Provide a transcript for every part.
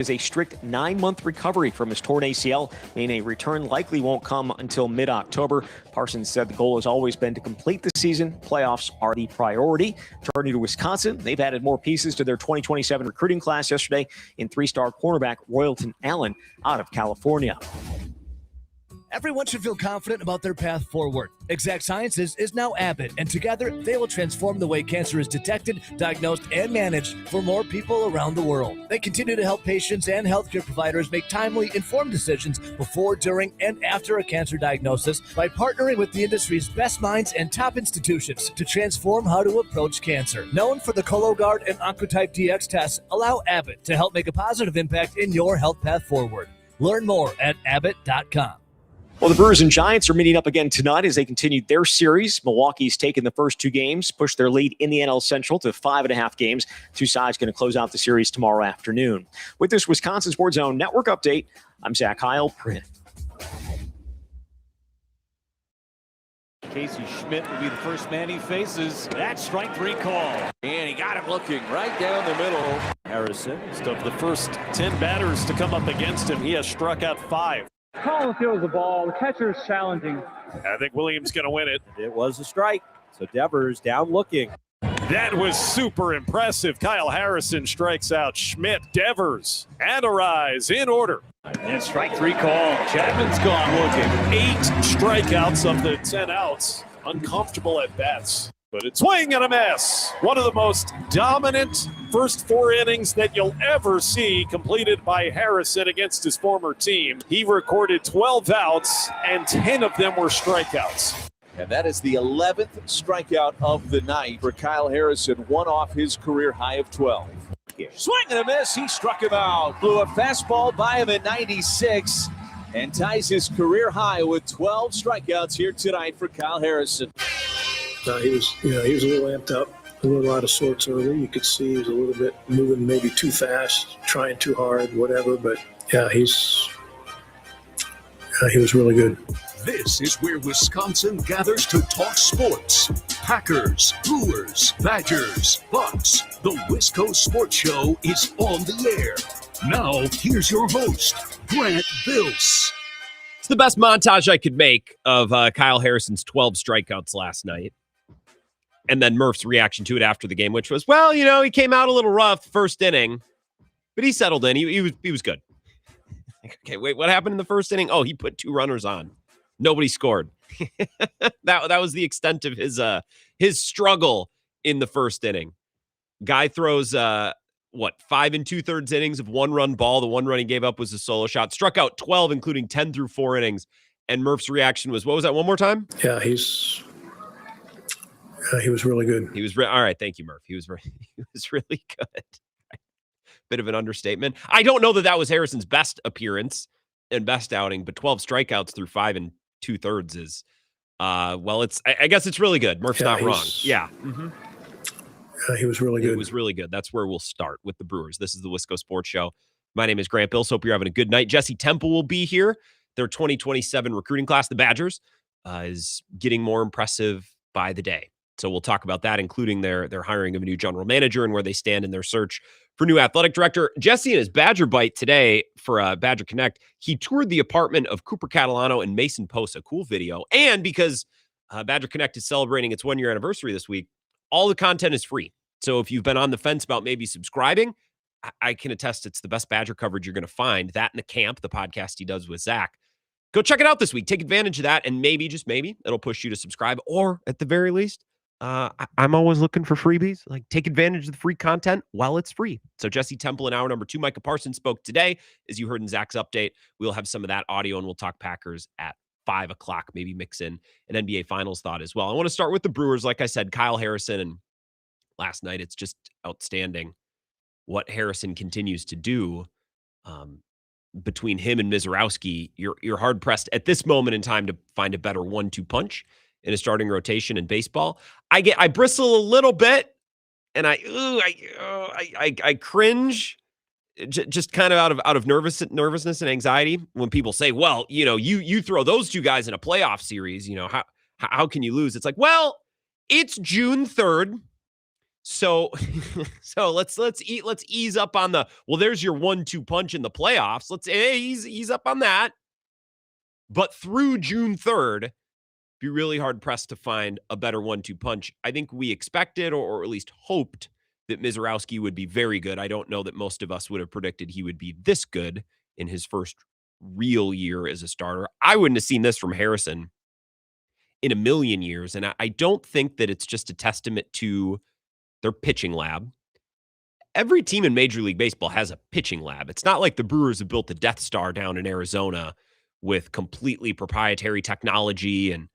Is a strict 9-month recovery from his torn ACL, meaning a return likely won't come until mid-October. Parsons said the goal has always been to complete the season. Playoffs are the priority. Turning to Wisconsin, they've added more pieces to their 2027 recruiting class yesterday in 3-star cornerback Royalton Allen out of California. Everyone should feel confident about their path forward. Exact Sciences is now Abbott, and together they will transform the way cancer is detected, diagnosed, and managed for more people around the world. They continue to help patients and healthcare providers make timely, informed decisions before, during, and after a cancer diagnosis by partnering with the industry's best minds and top institutions to transform how to approach cancer. Known for the Cologuard and Oncotype DX tests, allow Abbott to help make a positive impact in your health path forward. Learn more at abbott.com. Well, the Brewers and Giants are meeting up again tonight as they continued their series. Milwaukee's taken the first 2 games, pushed their lead in the NL Central to 5.5 games. 2 sides going to close out the series tomorrow afternoon. With this Wisconsin Sports Zone Network update, I'm Zach Heil. Casey Schmidt will be the first man he faces. That strike 3 call. And he got him looking right down the middle. Harrison is of the first 10 batters to come up against him. He has struck out 5. Collins throws the ball. The catcher is challenging. I think Williams going to win it. It was a strike. So Devers down looking. That was super impressive. Kyle Harrison strikes out Schmidt. Devers and Arise in order. And strike 3 call. Chapman's gone looking. 8 strikeouts of the 10 outs. Uncomfortable at bats. But it's swing and a miss. One of the most dominant first 4 innings that you'll ever see completed by Harrison against his former team. He recorded 12 outs, and 10 of them were strikeouts. And that is the 11th strikeout of the night for Kyle Harrison, one off his career high of 12. Swing and a miss. He struck him out. Blew a fastball by him at 96 and ties his career high with 12 strikeouts here tonight for Kyle Harrison. He was a little amped up, a little out of sorts early. You could see he was a little bit moving maybe too fast, trying too hard, whatever. But yeah, he was really good. This is where Wisconsin gathers to talk sports. Packers, Brewers, Badgers, Bucks. The Wisco Sports Show is on the air. Now, here's your host, Grant Bills. It's the best montage I could make of Kyle Harrison's 12 strikeouts last night. And then Murph's reaction to it after the game, which was, well, he came out a little rough first inning, but he settled in. He was good. Okay, wait, what happened in the first inning? Oh, he put 2 runners on. Nobody scored. that was the extent of his struggle in the first inning. Guy throws 5 2/3 innings of 1-run ball. The 1 run he gave up was a solo shot. Struck out 12, including 10 through 4 innings. And Murph's reaction was, what was that? One more time? Yeah, he was really good. He was all right. Thank you, Murph. He was really good. Bit of an understatement. I don't know that was Harrison's best appearance and best outing, but 12 strikeouts through 5 2/3 is, I guess it's really good. Murph's not wrong. Yeah. Mm-hmm. He was really good. It was really good. That's where we'll start with the Brewers. This is the Wisco Sports Show. My name is Grant Bills. Hope you're having a good night. Jesse Temple will be here. Their 2027 recruiting class, the Badgers, is getting more impressive by the day. So we'll talk about that, including their hiring of a new general manager and where they stand in their search for new athletic director. Jesse, in his Badger Bite today for Badger Connect, he toured the apartment of Cooper Catalano and Mason Posa. Cool video. And because Badger Connect is celebrating its 1-year anniversary this week, all the content is free. So if you've been on the fence about maybe subscribing, I can attest it's the best Badger coverage you're going to find. That in the camp, the podcast he does with Zach. Go check it out this week. Take advantage of that, and maybe, just maybe, it'll push you to subscribe. Or at the very least, I'm always looking for freebies. Like, take advantage of the free content while it's free. So Jesse Temple in hour number 2. Micah Parsons spoke today, as you heard in Zach's update. We'll have some of that audio, and we'll talk Packers at 5 o'clock, maybe mix in an NBA Finals thought as well. I want to start with the Brewers. Like I said, Kyle Harrison, and last night, it's just outstanding what Harrison continues to do. Between him and Mizorowski, you're hard-pressed at this moment in time to find a better 1-2 punch in a starting rotation in baseball. I bristle a little bit, and I cringe, just kind of out of nervousness and anxiety when people say, well, you throw those 2 guys in a playoff series, how can you lose? It's like, well, it's June 3rd. So so let's ease up on the, well, there's your 1-2 punch in the playoffs. Let's ease up on that. But through June 3rd, be really hard pressed to find a better 1-2 punch. I think we expected or at least hoped that Mizorowski would be very good. I don't know that most of us would have predicted he would be this good in his first real year as a starter. I wouldn't have seen this from Harrison in a million years. And I don't think that it's just a testament to their pitching lab. Every team in Major League Baseball has a pitching lab. It's not like the Brewers have built the Death Star down in Arizona with completely proprietary technology, and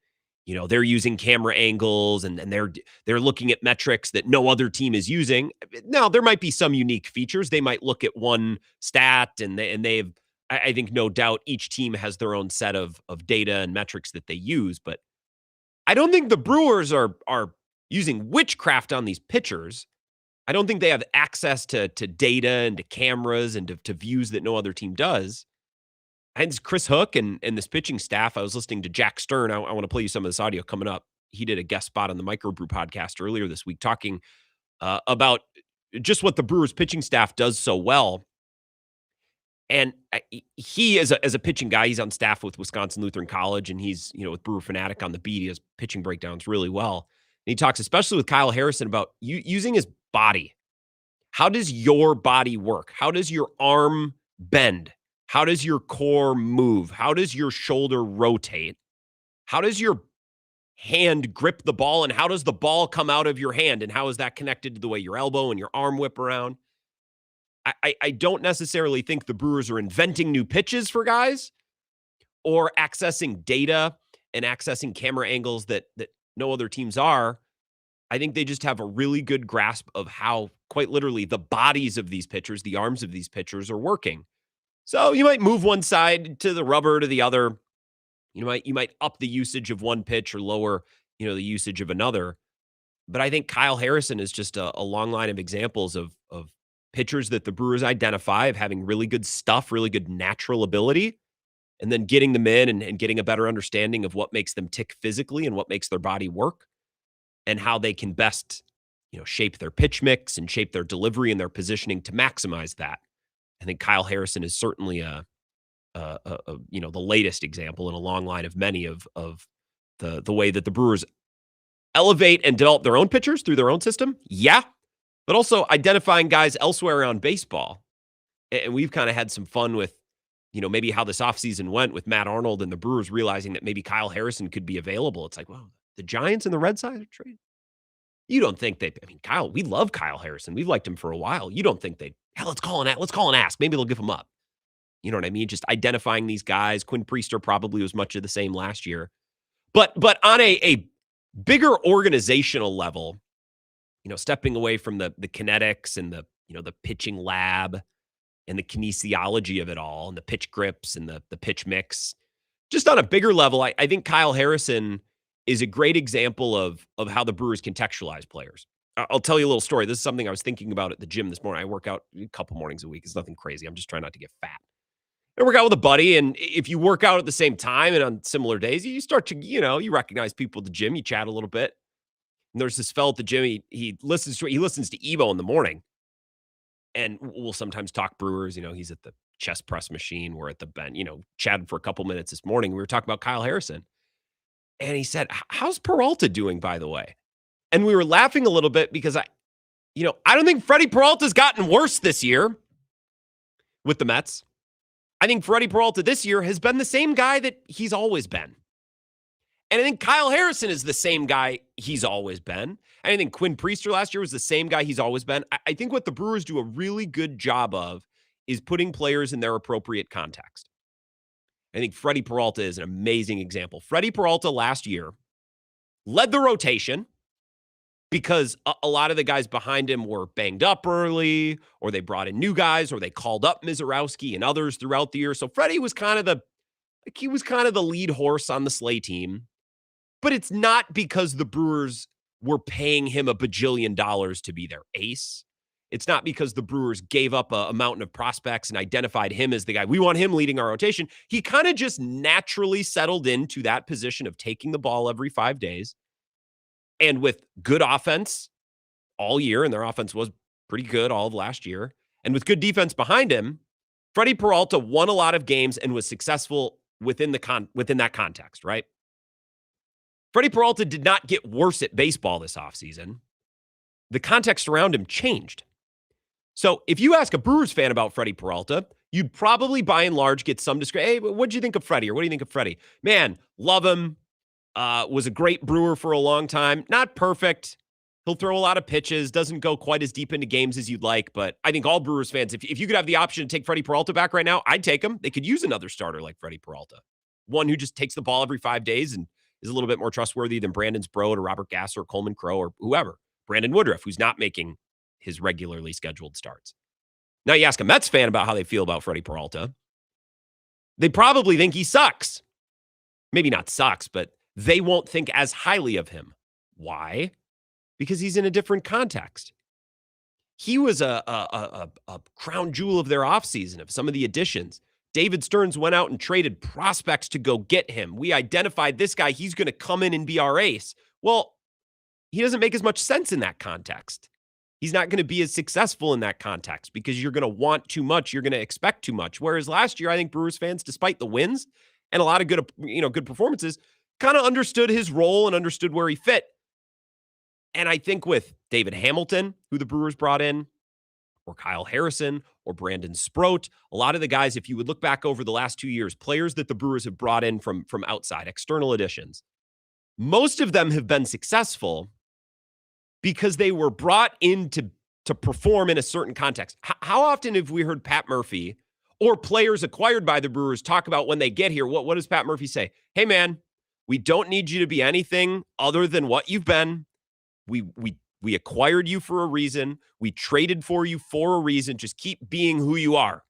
they're using camera angles and they're looking at metrics that no other team is using. Now, there might be some unique features. They might look at one stat and they've, I think, no doubt each team has their own set of data and metrics that they use, but I don't think the Brewers are using witchcraft on these pitchers. I don't think they have access to data and to cameras and to views that no other team does. And it's Chris Hook and this pitching staff. I was listening to Jack Stern. I want to play you some of this audio coming up. He did a guest spot on the Microbrew podcast earlier this week talking about just what the Brewers pitching staff does so well. And he, as a pitching guy, he's on staff with Wisconsin Lutheran College, and he's, with Brewer Fanatic on the beat. He has pitching breakdowns really well. And he talks, especially with Kyle Harrison, about using his body. How does your body work? How does your arm bend? How does your core move? How does your shoulder rotate? How does your hand grip the ball? And how does the ball come out of your hand? And how is that connected to the way your elbow and your arm whip around? I don't necessarily think the Brewers are inventing new pitches for guys or accessing data and accessing camera angles that no other teams are. I think they just have a really good grasp of how, quite literally, the bodies of these pitchers, the arms of these pitchers are working. So you might move one side to the rubber to the other. You might up the usage of one pitch or lower, the usage of another. But I think Kyle Harrison is just a long line of examples of pitchers that the Brewers identify of having really good stuff, really good natural ability, and then getting them in and getting a better understanding of what makes them tick physically and what makes their body work and how they can best, shape their pitch mix and shape their delivery and their positioning to maximize that. I think Kyle Harrison is certainly the latest example in a long line of many of the way that the Brewers elevate and develop their own pitchers through their own system. Yeah. But also identifying guys elsewhere around baseball. And we've kind of had some fun with, maybe how this offseason went with Matt Arnold and the Brewers realizing that maybe Kyle Harrison could be available. It's like, wow, the Giants and the Red Sox are trading. You don't think Kyle, we love Kyle Harrison. We've liked him for a while. You don't think let's call and ask. Maybe they'll give him up. You know what I mean? Just identifying these guys. Quinn Priester probably was much of the same last year. But on a bigger organizational level, stepping away from the kinetics and the pitching lab and the kinesiology of it all and the pitch grips and the pitch mix, just on a bigger level, I think Kyle Harrison is a great example of how the Brewers contextualize players. I'll tell you a little story. This is something I was thinking about at the gym this morning. I work out a couple mornings a week. It's nothing crazy. I'm just trying not to get fat. I work out with a buddy, and if you work out at the same time and on similar days, you start to, you recognize people at the gym, you chat a little bit. And there's this fella at the gym. He listens to Evo in the morning, and we'll sometimes talk Brewers. He's at the chest press machine. We're at the bench. Chatted for a couple minutes this morning. We were talking about Kyle Harrison, and he said, "How's Peralta doing, by the way?" And we were laughing a little bit because I don't think Freddie Peralta's gotten worse this year with the Mets. I think Freddie Peralta this year has been the same guy that he's always been. And I think Kyle Harrison is the same guy he's always been. And I think Quinn Priester last year was the same guy he's always been. I think what the Brewers do a really good job of is putting players in their appropriate context. I think Freddie Peralta is an amazing example. Freddie Peralta last year led the rotation because a lot of the guys behind him were banged up early, or they brought in new guys, or they called up Mizorowski and others throughout the year. So Freddie was kind of the lead horse on the Slay team. But it's not because the Brewers were paying him $1 bajillion to be their ace. It's not because the Brewers gave up a mountain of prospects and identified him as the guy. We want him leading our rotation. He kind of just naturally settled into that position of taking the ball every 5 days. And with good offense, all year, and their offense was pretty good all of last year. And with good defense behind him, Freddie Peralta won a lot of games and was successful within that context, right? Freddie Peralta did not get worse at baseball this offseason. The context around him changed. So if you ask a Brewers fan about Freddie Peralta, you'd probably by and large get some description. Hey, what'd you think of Freddie? Or what do you think of Freddie? Man, love him. Was a great Brewer for a long time. Not perfect. He'll throw a lot of pitches, doesn't go quite as deep into games as you'd like, but I think all Brewers fans, if you could have the option to take Freddie Peralta back right now, I'd take him. They could use another starter like Freddie Peralta, one who just takes the ball every 5 days and is a little bit more trustworthy than Brandon Sproat or Robert Gasser or Coleman Crowe or whoever. Brandon Woodruff, who's not making his regularly scheduled starts. Now you ask a Mets fan about how they feel about Freddie Peralta. They probably think he sucks. Maybe not sucks, but they won't think as highly of him. Why? Because he's in a different context. He was a crown jewel of their offseason, of some of the additions. David Stearns went out and traded prospects to go get him. We identified this guy. He's going to come in and be our ace. Well, he doesn't make as much sense in that context. He's not going to be as successful in that context because you're going to want too much. You're going to expect too much. Whereas last year, I think Brewers fans, despite the wins and a lot of good performances, kind of understood his role and understood where he fit. And I think with David Hamilton, who the Brewers brought in, or Kyle Harrison, or Brandon Sproat, a lot of the guys, if you would look back over the last 2 years, players that the Brewers have brought in from outside, external additions, most of them have been successful because they were brought in to perform in a certain context. How often have we heard Pat Murphy or players acquired by the Brewers talk about when they get here? What does Pat Murphy say? Hey, man, we don't need you to be anything other than what you've been. We acquired you for a reason. We traded for you for a reason. Just keep being who you are.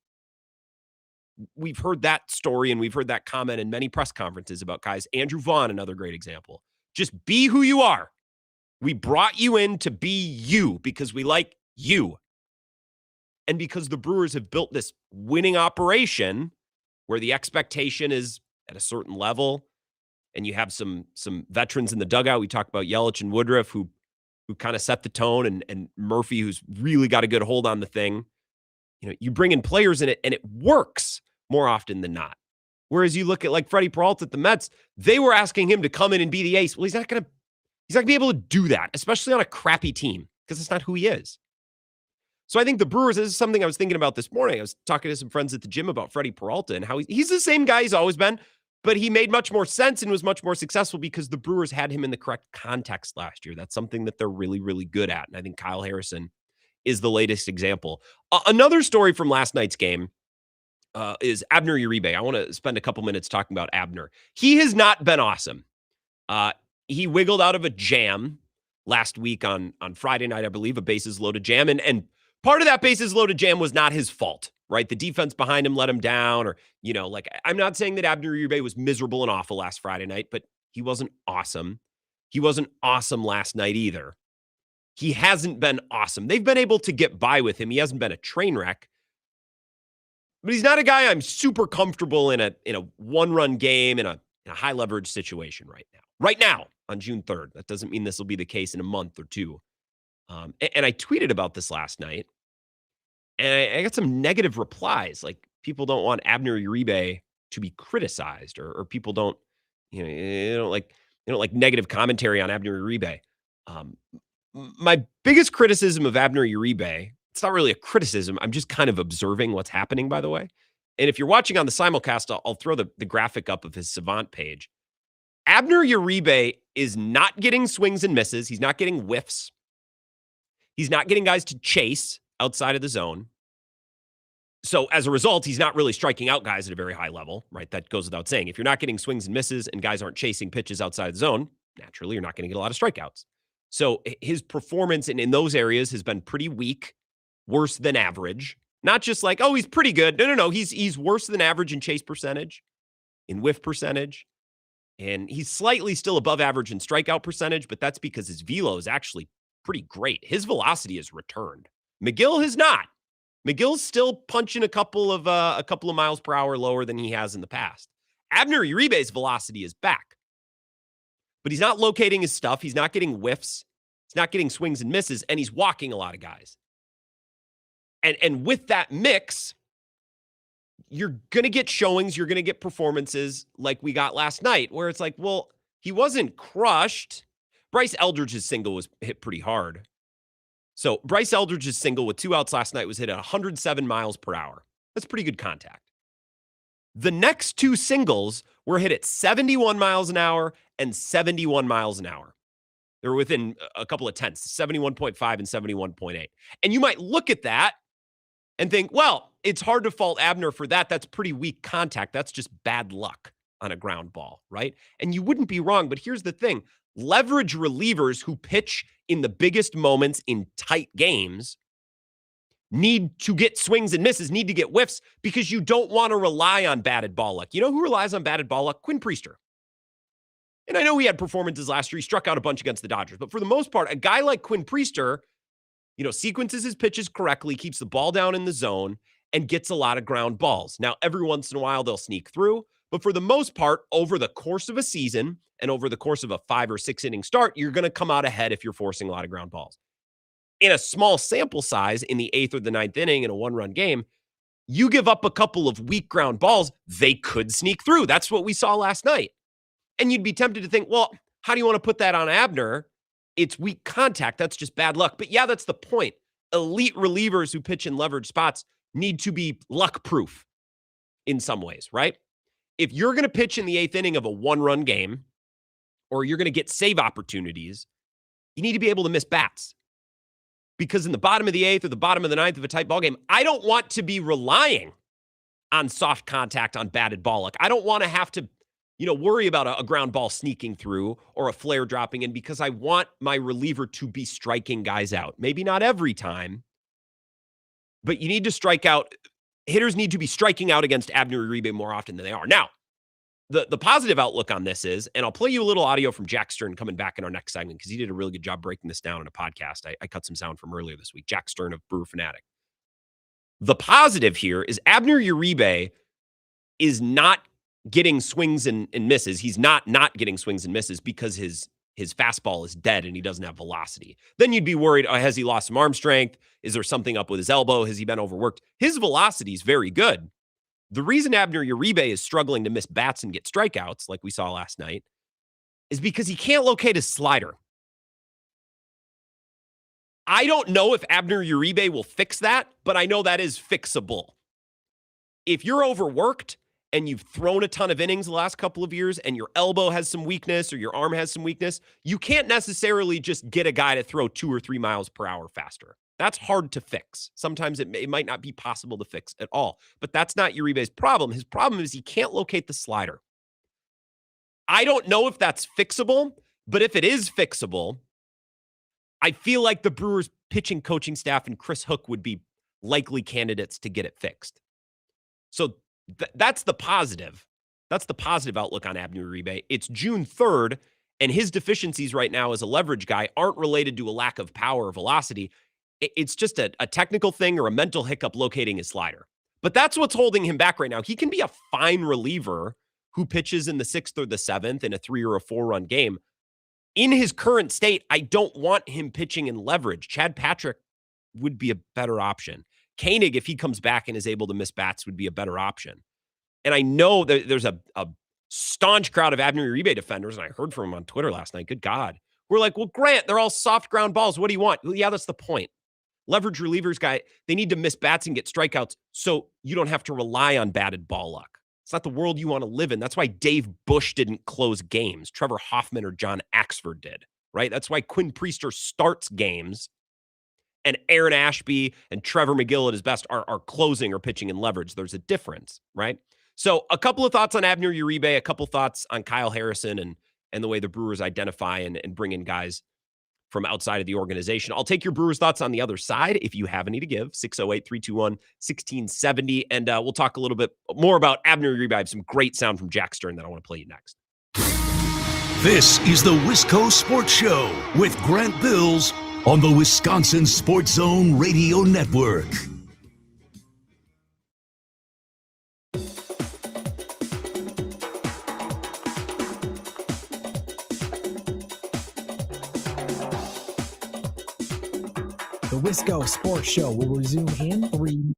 We've heard that story and we've heard that comment in many press conferences about guys. Andrew Vaughn, another great example. Just be who you are. We brought you in to be you because we like you. And because the Brewers have built this winning operation where the expectation is at a certain level and you have some veterans in the dugout. We talked about Yelich and Woodruff who kind of set the tone, and Murphy, who's really got a good hold on the thing. You bring in players in it, and it works more often than not. Whereas you look at like Freddie Peralta at the Mets, they were asking him to come in and be the ace. Well, he's not going to be able to do that, especially on a crappy team, because it's not who he is. So I think the Brewers, this is something I was thinking about this morning. I was talking to some friends at the gym about Freddie Peralta and how he's the same guy he's always been, but he made much more sense and was much more successful because the Brewers had him in the correct context last year. That's something that they're really, really good at. And I think Kyle Harrison is the latest example. Another story from last night's game is Abner Uribe. I want to spend a couple minutes talking about Abner. He has not been awesome. He wiggled out of a jam last week on Friday night, I believe, a bases loaded jam. And part of that bases loaded jam was not his fault, right? The defense behind him let him down, or, I'm not saying that Abner Uribe was miserable and awful last Friday night, but he wasn't awesome. He wasn't awesome last night either. He hasn't been awesome. They've been able to get by with him. He hasn't been a train wreck, but he's not a guy I'm super comfortable in a one-run game in a high leverage situation right now. Right now on June 3rd. That doesn't mean this will be the case in a month or two. And I tweeted about this last night, and I got some negative replies. Like, people don't want Abner Uribe to be criticized, or people don't, they don't like negative commentary on Abner Uribe. My biggest criticism of Abner Uribe, it's not really a criticism. I'm just kind of observing what's happening, by the way. And if you're watching on the simulcast, I'll throw the graphic up of his Savant page. Abner Uribe is not getting swings and misses. He's not getting whiffs. He's not getting guys to chase outside of the zone. So as a result, he's not really striking out guys at a very high level, right? That goes without saying. If you're not getting swings and misses and guys aren't chasing pitches outside the zone, naturally, you're not going to get a lot of strikeouts. So his performance in those areas has been pretty weak, worse than average. Not just like, oh, he's pretty good. No. He's worse than average in chase percentage, in whiff percentage. And he's slightly still above average in strikeout percentage, but that's because his velo is actually pretty great. His velocity has returned. McGill has not. McGill's still punching a couple of miles per hour lower than he has in the past. Abner Uribe's velocity is back, but he's not locating his stuff. He's not getting whiffs. He's He's not getting swings and misses, and he's walking a lot of guys. And with that mix, you're going to get showings, you're going to get performances like we got last night, where it's like, well, he wasn't crushed. Bryce Eldridge's single was hit pretty hard. So Bryce Eldridge's single with 2 outs last night was hit at 107 miles per hour. That's pretty good contact. The next 2 singles were hit at 71 miles an hour and 71 miles an hour. They were within a couple of tenths, 71.5 and 71.8. And you might look at that and think, well, it's hard to fault Abner for that. That's pretty weak contact. That's just bad luck on a ground ball, right? And you wouldn't be wrong, but here's the thing. Leverage relievers who pitch in the biggest moments in tight games need to get swings and misses, need to get whiffs, because you don't want to rely on batted ball luck. You know who relies on batted ball luck? Quinn Priester. And I know he had performances last year. He struck out a bunch against the Dodgers. But for the most part, a guy like Quinn Priester, sequences his pitches correctly, keeps the ball down in the zone, and gets a lot of ground balls. Now, every once in a while, they'll sneak through. But for the most part, over the course of a season and over the course of a 5 or 6 inning start, you're going to come out ahead if you're forcing a lot of ground balls. In a small sample size, in the 8th or the 9th inning in a 1-run game, you give up a couple of weak ground balls, they could sneak through. That's what we saw last night. And you'd be tempted to think, well, how do you want to put that on Abner? It's weak contact. That's just bad luck. But yeah, that's the point. Elite relievers who pitch in leverage spots need to be luck-proof in some ways, right? If you're going to pitch in the 8th inning of a 1-run game, or you're going to get save opportunities, you need to be able to miss bats. Because in the bottom of the 8th or the bottom of the 9th of a tight ball game, I don't want to be relying on soft contact on batted ball luck. I don't want to have to, worry about a ground ball sneaking through or a flare dropping in, because I want my reliever to be striking guys out. Maybe not every time, but you need to strike out. Hitters need to be striking out against Abner Uribe more often than they are. Now, the positive outlook on this is, and I'll play you a little audio from Jack Stern coming back in our next segment, because he did a really good job breaking this down in a podcast. I cut some sound from earlier this week. Jack Stern of Brewer Fanatic. The positive here is Abner Uribe is not getting swings and misses. He's not getting swings and misses because his fastball is dead and he doesn't have velocity. Then you'd be worried, has he lost some arm strength? Is there something up with his elbow? Has he been overworked? His velocity is very good. The reason Abner Uribe is struggling to miss bats and get strikeouts, like we saw last night, is because he can't locate his slider. I don't know if Abner Uribe will fix that, but I know that is fixable. If you're overworked and you've thrown a ton of innings the last couple of years and your elbow has some weakness or your arm has some weakness, you can't necessarily just get a guy to throw 2 or 3 miles per hour faster. That's hard to fix. Sometimes it might not be possible to fix at all, but that's not Uribe's problem. His problem is he can't locate the slider. I don't know if that's fixable, but if it is fixable, I feel like the Brewers pitching coaching staff and Chris Hook would be likely candidates to get it fixed. So that's the positive. That's the positive outlook on Abner Uribe. It's June 3rd, and his deficiencies right now as a leverage guy aren't related to a lack of power or velocity. It's just a technical thing or a mental hiccup locating his slider. But that's what's holding him back right now. He can be a fine reliever who pitches in the 6th or the 7th in a 3 or a 4-run game. In his current state, I don't want him pitching in leverage. Chad Patrick would be a better option. Koenig, if he comes back and is able to miss bats, would be a better option. And I know that there's a staunch crowd of Abner Uribe defenders, and I heard from him on Twitter last night. Good God. We're like, well, Grant, they're all soft ground balls. What do you want? Well, yeah, that's the point. Leverage relievers, guy, they need to miss bats and get strikeouts so you don't have to rely on batted ball luck. It's not the world you want to live in. That's why Dave Bush didn't close games. Trevor Hoffman or John Axford did, right? That's why Quinn Priester starts games and Aaron Ashby and Trevor McGill at his best are closing or pitching in leverage. There's a difference, right? So a couple of thoughts on Abner Uribe, a couple thoughts on Kyle Harrison and the way the Brewers identify and bring in guys from outside of the organization. I'll take your Brewers thoughts on the other side if you have any to give. 608-321-1670. And we'll talk a little bit more about Abner Uribe. I have some great sound from Jack Stern that I want to play you next. This is the Wisco Sports Show with Grant Bills on the Wisconsin Sports Zone Radio Network. The Wisco Sports Show will resume in 3.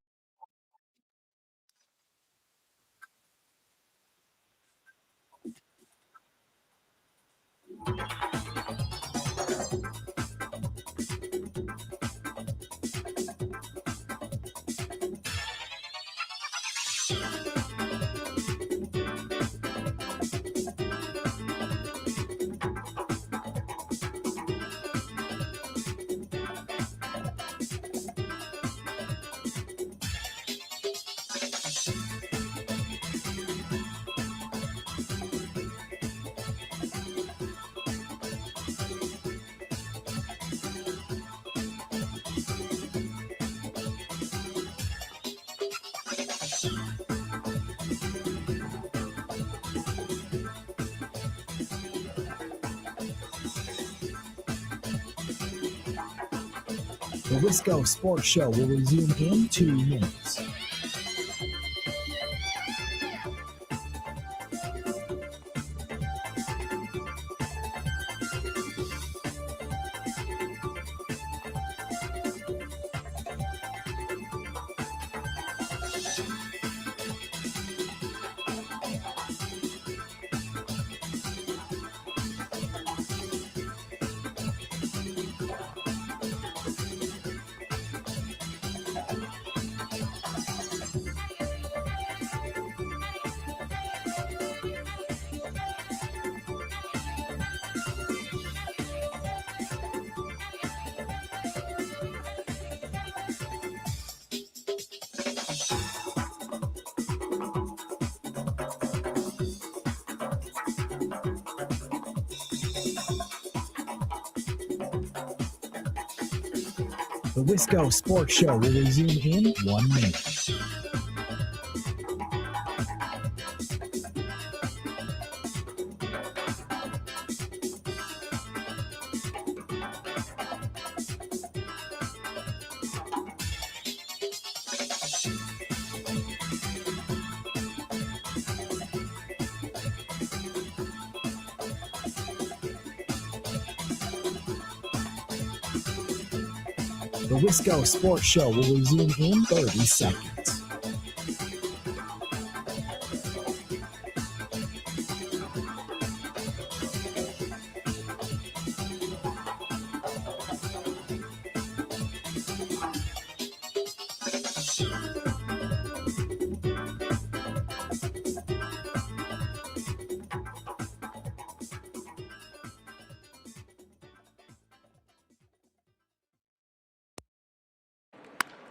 The Wisco Sports Show will resume in 2 minutes. The Wisco Sports Show will resume in 1 minute. The Wisco Sports Show will resume in 30 seconds.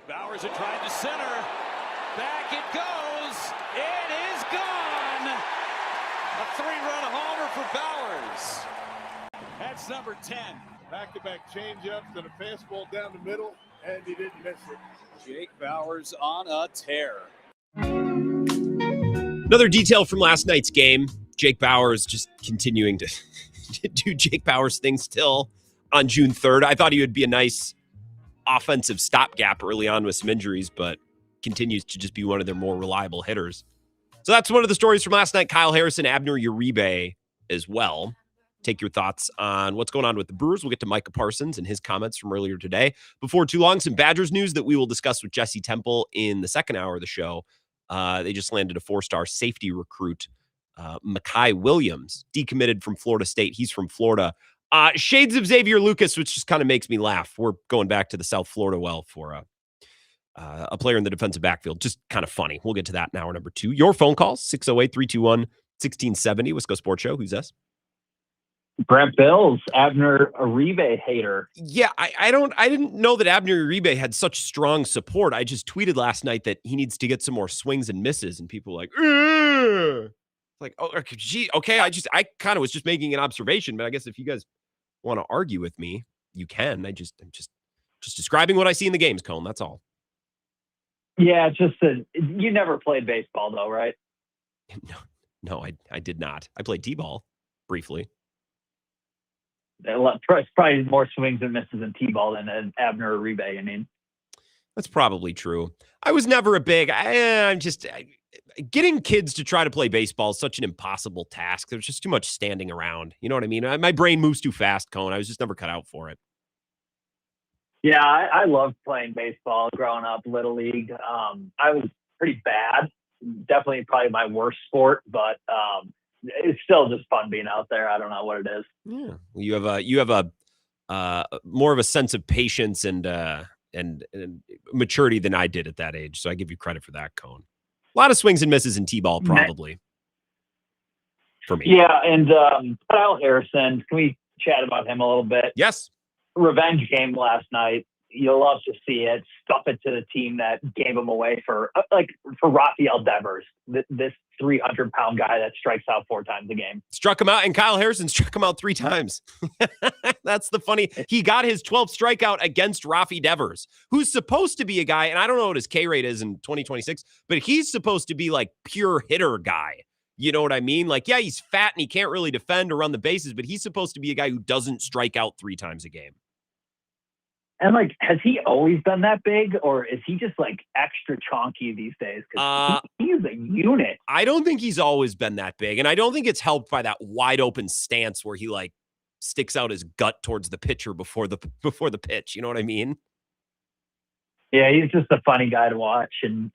Bowers are trying to center. Back it goes. It is gone. A 3-run homer for Bowers. That's number 10. Back-to-back changeups and a fastball down the middle, and he didn't miss it. Jake Bowers on a tear. Another detail from last night's game, Jake Bowers just continuing to do Jake Bowers things still on June 3rd. I thought he would be a nice offensive stopgap early on with some injuries, but continues to just be one of their more reliable hitters. So that's one of the stories from last night. Kyle Harrison, Abner Uribe as well. Take your thoughts on what's going on with the Brewers. We'll get to Micah Parsons and his comments from earlier today. Before too long, some Badgers news that we will discuss with Jesse Temple in the second hour of the show. They just landed a 4-star safety recruit, Micah Williams, decommitted from Florida State. He's from Florida. Shades of Xavier Lucas, which just kind of makes me laugh. We're going back to the South Florida well for a player in the defensive backfield. Just kind of funny. We'll get to that in hour number 2. Your phone calls, 608-321-1670. Wisco Sports Show. Who's this? Brent Bills, Abner Uribe hater. Yeah, I didn't know that Abner Uribe had such strong support. I just tweeted last night that he needs to get some more swings and misses, and people were like, ugh. Like, oh, gee, okay. I kind of was just making an observation, but I guess if you guys want to argue with me, you can. I'm just describing what I see in the games, Cone. That's all. Yeah, it's just that you never played baseball, though, right? No, I did not. I played t-ball briefly. Probably more swings and misses in t-ball than Abner Uribe. I mean, that's probably true. I was never a big. Getting kids to try to play baseball is such an impossible task. There's just too much standing around. You know what I mean? My brain moves too fast, Cone. I was just never cut out for it. Yeah, I loved playing baseball growing up, Little League. I was pretty bad, definitely probably my worst sport, but it's still just fun being out there. I don't know what it is. Yeah, you have a more of a sense of patience and maturity than I did at that age. So I give you credit for that, Cone. A lot of swings and misses in T-ball, probably for me. Yeah, and Kyle Harrison. Can we chat about him a little bit? Yes. Revenge game last night. You'll love to see it. Stuff it to the team that gave him away for Rafael Devers, this 300-pound guy that strikes out 4 times a game. Struck him out, and Kyle Harrison struck him out 3 times. That's the funny. He got his 12th strikeout against Rafi Devers, who's supposed to be a guy, and I don't know what his K rate is in 2026, but he's supposed to be like pure hitter guy. You know what I mean? Like, yeah, he's fat and he can't really defend or run the bases, but he's supposed to be a guy who doesn't strike out 3 times a game. And has he always been that big, or is he just extra chonky these days? Because he's a unit. I don't think he's always been that big, and I don't think it's helped by that wide open stance where he sticks out his gut towards the pitcher before the pitch. You know what I mean? Yeah, he's just a funny guy to watch and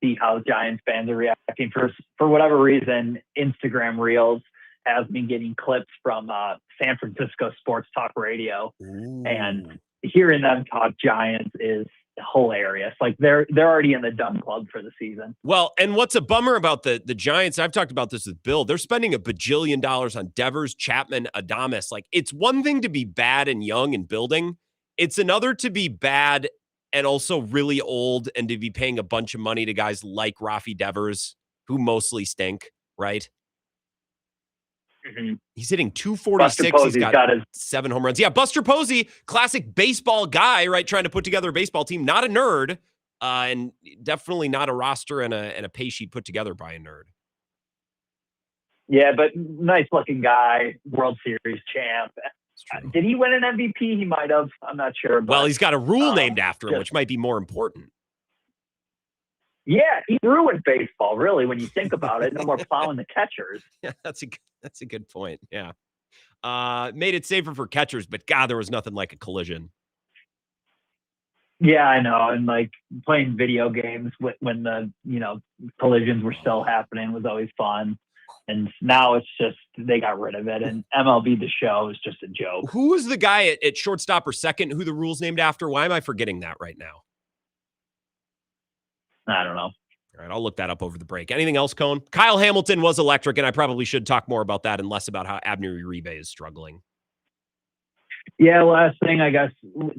see how Giants fans are reacting. For whatever reason, Instagram Reels has me getting clips from San Francisco sports talk radio. Ooh. And hearing them talk Giants is hilarious. They're already in the dumb club for the season. Well, and what's a bummer about the Giants, I've talked about this with Bill, they're spending $1 bajillion on Devers, Chapman, Adames. It's one thing to be bad and young and building. It's another to be bad and also really old and to be paying a bunch of money to guys like Rafi Devers, who mostly stink, right? Mm-hmm. He's hitting 246. He's got 7 home runs. Yeah, Buster Posey, classic baseball guy, right? Trying to put together a baseball team. Not a nerd, and definitely not a roster and a pay sheet put together by a nerd. Yeah, but nice looking guy, World Series champ. Did he win an MVP? He might have. I'm not sure. But, well, he's got a rule named after him, which might be more important. Yeah, he ruined baseball, really, when you think about it. No more plowing the catchers. Yeah, that's a good point. Yeah. Made it safer for catchers, but God, there was nothing like a collision. Yeah, I know. And playing video games when the, collisions were still happening was always fun. And now it's just, they got rid of it. And MLB The Show is just a joke. Who was the guy at shortstop or second who the rule's named after? Why am I forgetting that right now? I don't know. All right, I'll look that up over the break. Anything else, Cone? Kyle Hamilton was electric, and I probably should talk more about that and less about how Abner Uribe is struggling. Yeah, last thing, I guess.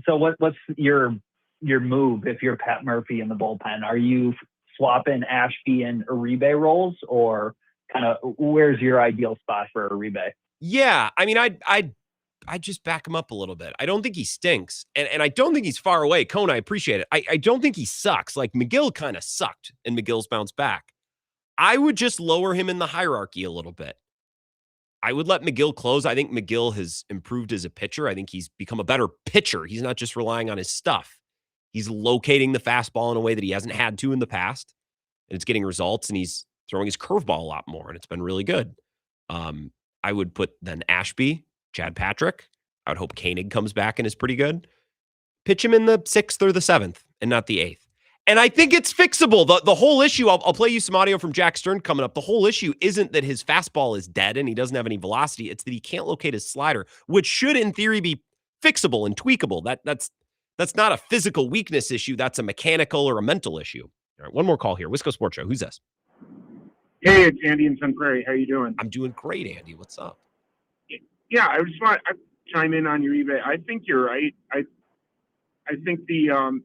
So what's your move if you're Pat Murphy in the bullpen? Are you swapping Ashby and Uribe roles, or kind of where's your ideal spot for Uribe? Yeah, I mean, I just back him up a little bit. I don't think he stinks, and I don't think he's far away. Cone, I appreciate it. I don't think he sucks. McGill kind of sucked, and McGill's bounced back. I would just lower him in the hierarchy a little bit. I would let McGill close. I think McGill has improved as a pitcher. I think he's become a better pitcher. He's not just relying on his stuff. He's locating the fastball in a way that he hasn't had to in the past, and it's getting results, and he's throwing his curveball a lot more, and it's been really good. I would put then Ashby, Chad Patrick. I would hope Koenig comes back and is pretty good. Pitch him in the 6th or the 7th and not the 8th. And I think it's fixable. The whole issue, I'll play you some audio from Jack Stern coming up. The whole issue isn't that his fastball is dead and he doesn't have any velocity. It's that he can't locate his slider, which should in theory be fixable and tweakable. That's not a physical weakness issue. That's a mechanical or a mental issue. All right, one more call here. Wisco Sports Show. Who's this? Hey, it's Andy in Sun Prairie. How you doing? I'm doing great, Andy. What's up? Yeah, I just want to chime in on Uribe. I think you're right. I think the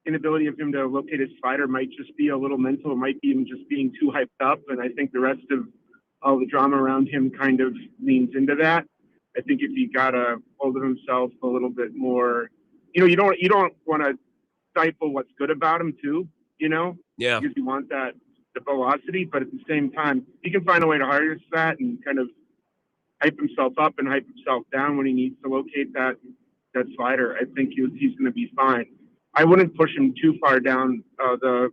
inability of him to locate his slider might just be a little mental. It might be him just being too hyped up, and I think the rest of all the drama around him kind of leans into that. I think if he got a hold of himself a little bit more, you don't want to stifle what's good about him too, Yeah. Because you want the velocity, but at the same time, he can find a way to harness that and kind of hype himself up and hype himself down when he needs to locate that slider. I think he's going to be fine. I wouldn't push him too far down the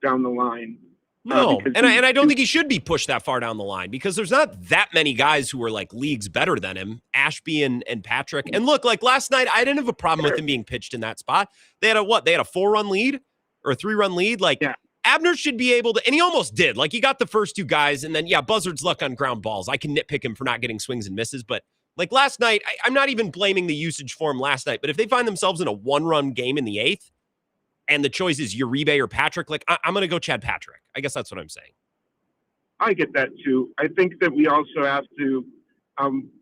line. No, and I don't think he should be pushed that far down the line because there's not that many guys who are like leagues better than him, Ashby and Patrick. And look, like last night, I didn't have a problem with him being pitched in that spot. They had a 4-run lead or a 3-run lead. Like Abner should be able to, and he almost did. Like he got the first 2 guys, and then Buzzard's luck on ground balls. I can nitpick him for not getting swings and misses, but like last night, I'm not even blaming the usage for him last night. But if they find themselves in a 1-run game in the 8th, and the choice is Uribe or Patrick, like I'm going to go Chad Patrick. I guess that's what I'm saying. I get that too. I think that we also have to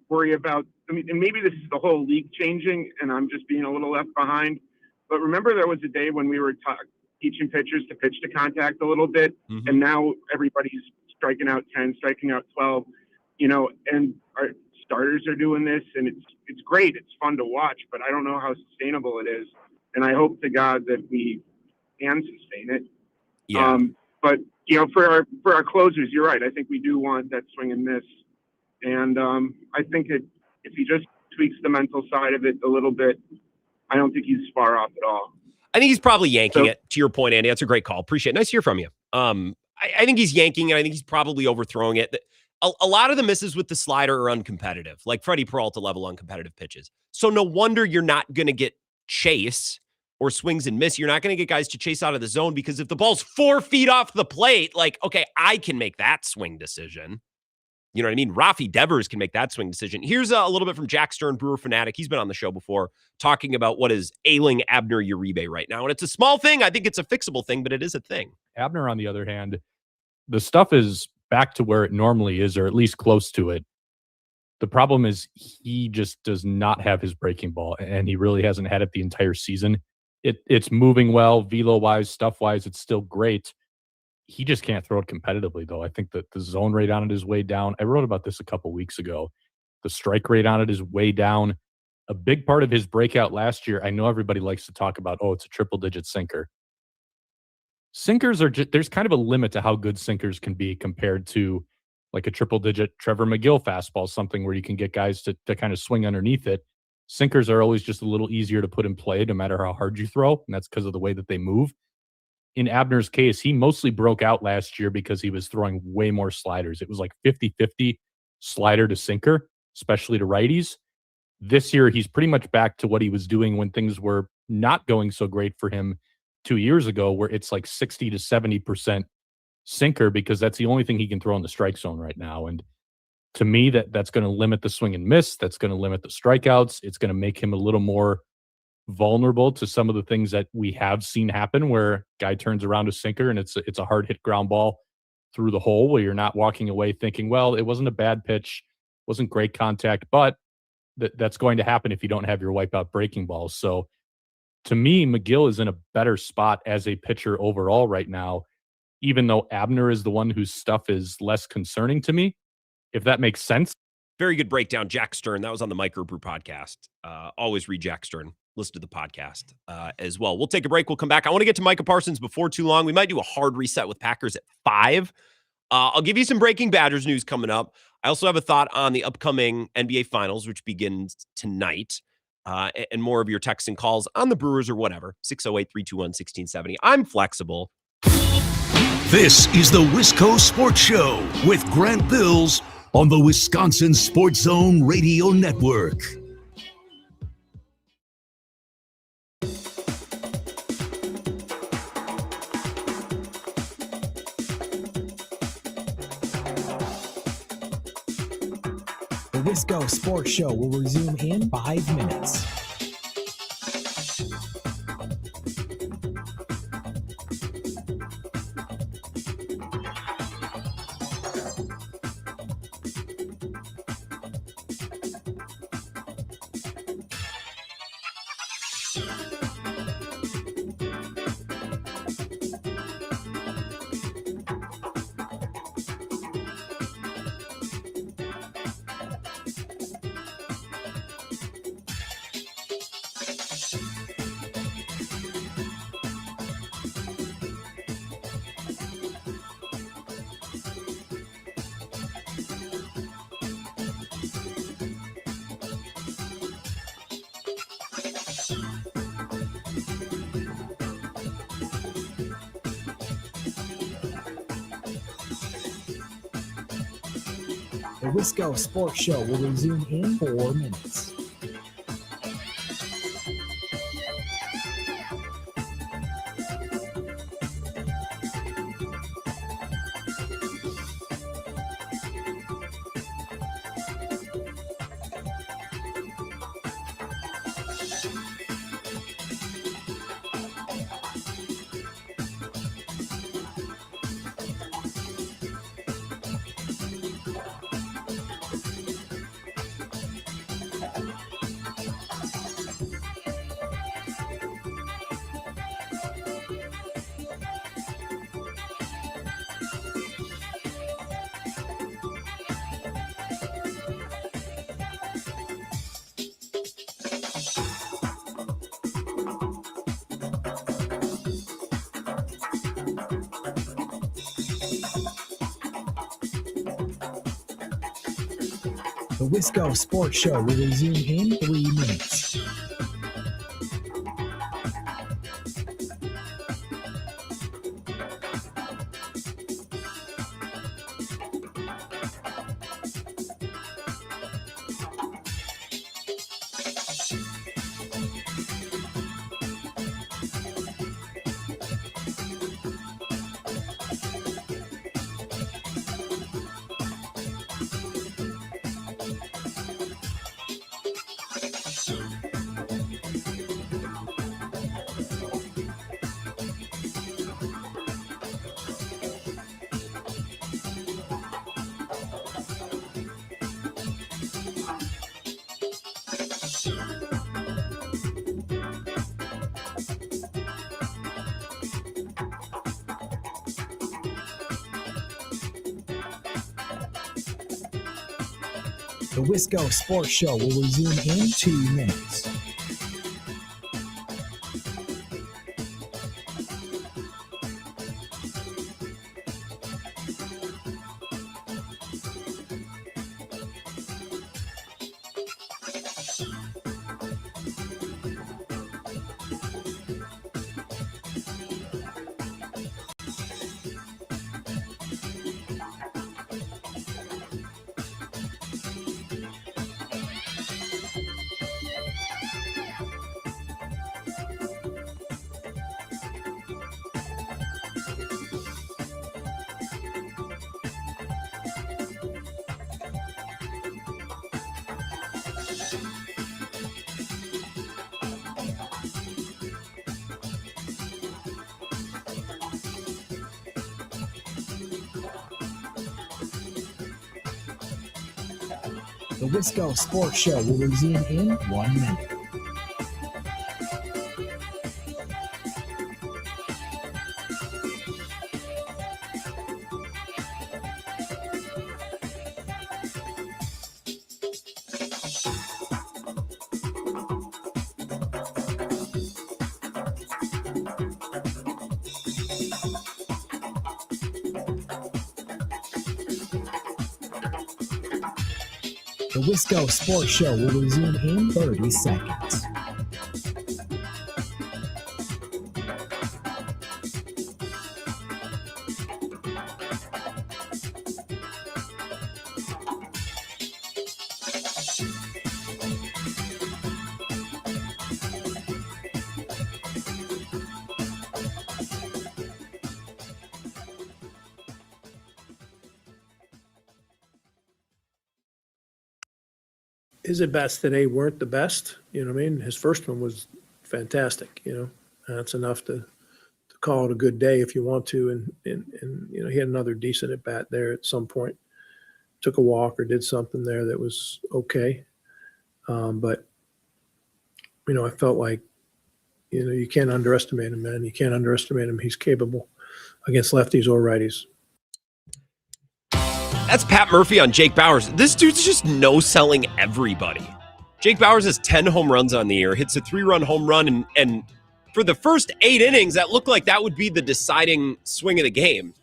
worry about, and maybe this is the whole league changing and I'm just being a little left behind, but remember there was a day when we were teaching pitchers to pitch to contact a little bit, and now everybody's striking out 10, striking out 12, and our starters are doing this, and it's great. It's fun to watch, but I don't know how sustainable it is. And I hope to God that we can sustain it. Yeah. But for our closers, you're right. I think we do want that swing and miss. And I think if he just tweaks the mental side of it a little bit, I don't think he's far off at all. I think he's probably yanking it. To your point, Andy, that's a great call. Appreciate it. Nice to hear from you. I think he's yanking, and I think he's probably overthrowing it. A lot of the misses with the slider are uncompetitive, like Freddie Peralta level uncompetitive pitches. So no wonder you're not going to get chase or swings and miss. You're not going to get guys to chase out of the zone because if the ball's 4 feet off the plate, like, okay, I can make that swing decision. You know what I mean? Rafi Devers can make that swing decision. Here's a little bit from Jack Stern, Brewer fanatic. He's been on the show before talking about what is ailing Abner Uribe right now. And it's a small thing. I think it's a fixable thing, but it is a thing. Abner, on the other hand, the stuff is back to where it normally is, or at least close to it. The problem is he just does not have his breaking ball, and he really hasn't had it the entire season. It's moving well, velo-wise, stuff-wise, it's still great. He just can't throw it competitively, though. I think that the zone rate on it is way down. I wrote about this a couple weeks ago. The strike rate on it is way down. A big part of his breakout last year, I know everybody likes to talk about, it's a triple-digit sinker. Sinkers are just, there's kind of a limit to how good sinkers can be compared to like a triple-digit Trevor McGill fastball, something where you can get guys to kind of swing underneath it. Sinkers are always just a little easier to put in play no matter how hard you throw, and that's because of the way that they move. In Abner's case, he mostly broke out last year because he was throwing way more sliders. It was like 50-50 slider to sinker, especially to righties. This year, he's pretty much back to what he was doing when things were not going so great for him 2 years ago, where it's like 60 to 70% sinker because that's the only thing he can throw in the strike zone right now. And to me, that's going to limit the swing and miss. That's going to limit the strikeouts. It's going to make him a little more vulnerable to some of the things that we have seen happen where guy turns around a sinker and it's a hard hit ground ball through the hole where you're not walking away thinking, well, it wasn't a bad pitch, wasn't great contact, but that's going to happen if you don't have your wipeout breaking balls. So to me, McGill is in a better spot as a pitcher overall right now, even though Abner is the one whose stuff is less concerning to me, if that makes sense. Very good breakdown, Jack Stern. That was on the Microbrew podcast. Always read Jack Stern. Listen to the podcast as well. We'll take a break. We'll come back. I want to get to Micah Parsons before too long. We might do a hard reset with Packers at 5. I'll give you some breaking Badgers news coming up. I also have a thought on the upcoming NBA Finals, which begins tonight, and more of your texts and calls on the Brewers or whatever. 608-321-1670. I'm flexible. This is the Wisco Sports Show with Grant Bills on the Wisconsin Sports Zone Radio Network. The Wisco Sports Show will resume in 5 minutes. The Wisco Sports Show will resume in 4 minutes. The Wisco Sports Show will resume in 3 minutes. The Wisco Sports Show will resume in 2 minutes. The Wisco Sports Show will resume in 1 minute. The Wisco Sports Show will resume in 30 seconds. His at-bats today weren't the best. You know what I mean? His first one was fantastic, you know. That's enough to call it a good day if you want to. And you know, he had another decent at-bat there at some point. Took a walk or did something there that was okay. But, you know, I felt like, you know, you can't underestimate him, man. You can't underestimate him. He's capable against lefties or righties. That's Pat Murphy on Jake Bauers. This dude's just no-selling everybody. Jake Bauers has 10 home runs on the year, hits a 3-run home run, and for the first 8 innings, that looked like that would be the deciding swing of the game.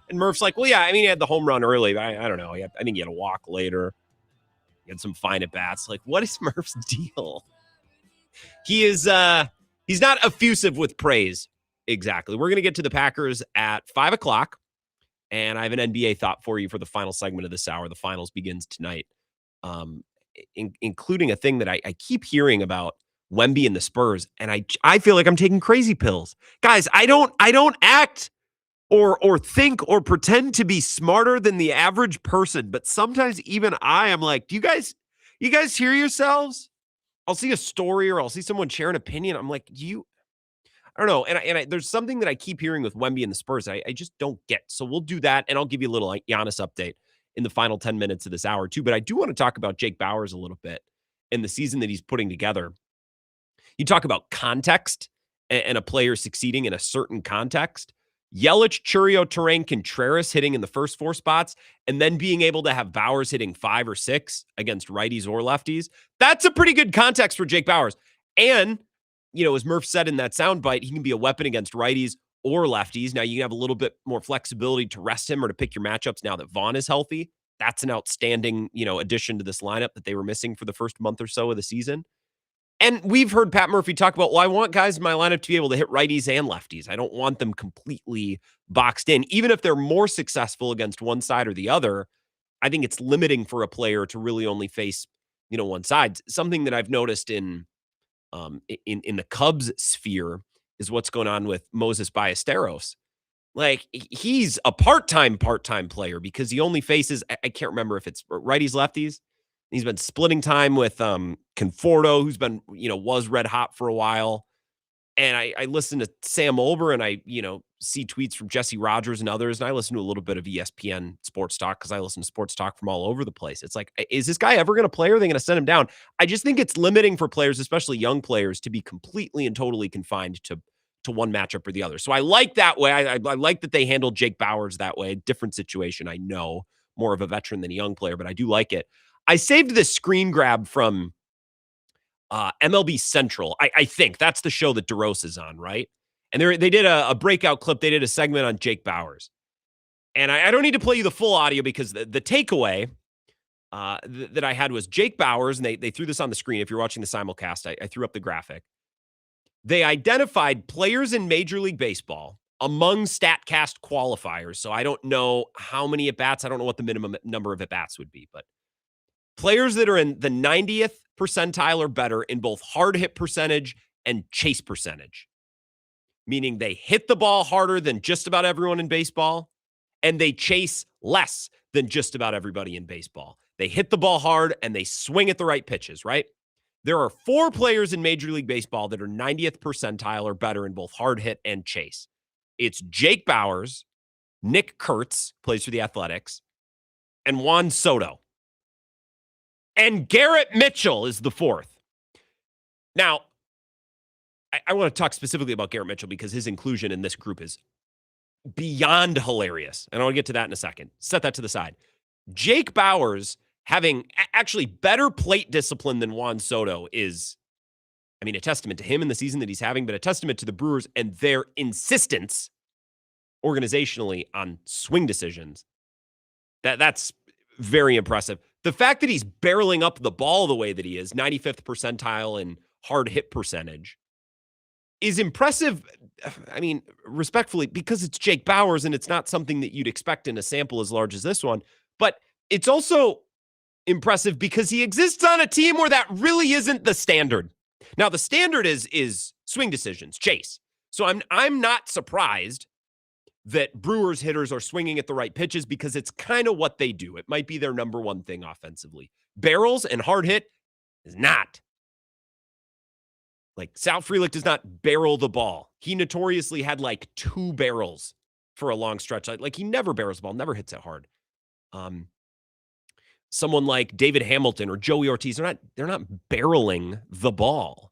And Murph's like, well, yeah, I mean, he had the home run early, but I don't know. I think he had a walk later. He had some fine at-bats. Like, what is Murph's deal? He is he's not effusive with praise, exactly. We're going to get to the Packers at 5 o'clock. And I have an NBA thought for you for the final segment of this hour. The finals begins tonight, including a thing that I keep hearing about Wemby and the Spurs, and I feel like I'm taking crazy pills. Guys, I don't act or think or pretend to be smarter than the average person, but sometimes even I am like, you guys hear yourselves? I'll see a story or I'll see someone share an opinion. I'm like, I don't know. And there's something that I keep hearing with Wemby and the Spurs I just don't get. So we'll do that, and I'll give you a little Giannis update in the final 10 minutes of this hour too. But I do want to talk about Jake Bowers a little bit and the season that he's putting together. You talk about context and a player succeeding in a certain context. Yelich, Churio, Terrain, Contreras hitting in the first 4 spots, and then being able to have Bowers hitting 5 or 6 against righties or lefties. That's a pretty good context for Jake Bowers. And, as Murph said in that soundbite, he can be a weapon against righties or lefties. Now, you can have a little bit more flexibility to rest him or to pick your matchups now that Vaughn is healthy. That's an outstanding, addition to this lineup that they were missing for the first month or so of the season. And we've heard Pat Murphy talk about, I want guys in my lineup to be able to hit righties and lefties. I don't want them completely boxed in. Even if they're more successful against one side or the other, I think it's limiting for a player to really only face, one side. Something that I've noticed in the Cubs sphere is what's going on with Moses Ballesteros. Like, he's a part-time player because he only faces, I can't remember if it's righties, lefties. He's been splitting time with Conforto, who's been, was red hot for a while. And I listen to Sam Olber, and I, see tweets from Jesse Rogers and others. And I listen to a little bit of ESPN sports talk because I listen to sports talk from all over the place. It's like, is this guy ever going to play, or are they going to send him down? I just think it's limiting for players, especially young players, to be completely and totally confined to one matchup or the other. So I like that way. I like that they handled Jake Bowers that way. Different situation, I know. More of a veteran than a young player, but I do like it. I saved this screen grab from MLB Central. I think that's the show that DeRose is on, right? And they did a breakout clip. They did a segment on Jake Bowers. And I don't need to play you the full audio because the takeaway that I had was Jake Bowers, and they threw this on the screen. If you're watching the simulcast, I threw up the graphic. They identified players in Major League Baseball among StatCast qualifiers. So I don't know how many at-bats. I don't know what the minimum number of at-bats would be, but players that are in the 90th percentile or better in both hard hit percentage and chase percentage, meaning they hit the ball harder than just about everyone in baseball, and they chase less than just about everybody in baseball. They hit the ball hard and they swing at the right pitches, right? There are 4 players in Major League Baseball that are 90th percentile or better in both hard hit and chase. It's Jake Bowers, Nick Kurtz, plays for the Athletics, and Juan Soto. And Garrett Mitchell is the 4th. Now, I want to talk specifically about Garrett Mitchell because his inclusion in this group is beyond hilarious. And I want to get to that in a second. Set that to the side. Jake Bowers having actually better plate discipline than Juan Soto is, a testament to him in the season that he's having, but a testament to the Brewers and their insistence organizationally on swing decisions. That's very impressive. The fact that he's barreling up the ball the way that he is, 95th percentile in hard hit percentage, is impressive. Respectfully, because it's Jake Bowers and it's not something that you'd expect in a sample as large as this one. But it's also impressive because he exists on a team where that really isn't the standard. Now, the standard is swing decisions, chase. So I'm not surprised that Brewers hitters are swinging at the right pitches because it's kind of what they do. It might be their number one thing offensively. Barrels and hard hit is not. Like, Sal Frelick does not barrel the ball. He notoriously had 2 barrels for a long stretch. Like, he never barrels the ball, never hits it hard. Someone like David Hamilton or Joey Ortiz, they're not barreling the ball.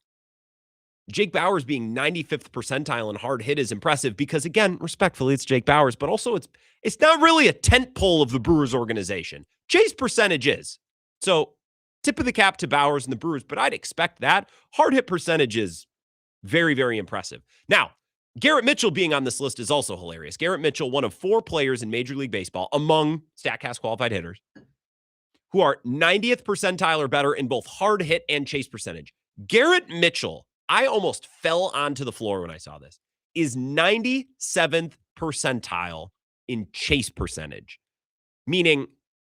Jake Bowers being 95th percentile in hard hit is impressive because, again, respectfully, it's Jake Bowers, but also it's not really a tent pole of the Brewers organization. Chase percentage is. So, tip of the cap to Bowers and the Brewers, but I'd expect that. Hard hit percentage is very, very impressive. Now, Garrett Mitchell being on this list is also hilarious. Garrett Mitchell, one of 4 players in Major League Baseball among StatCast qualified hitters who are 90th percentile or better in both hard hit and chase percentage. Garrett Mitchell, I almost fell onto the floor when I saw this, is 97th percentile in chase percentage, meaning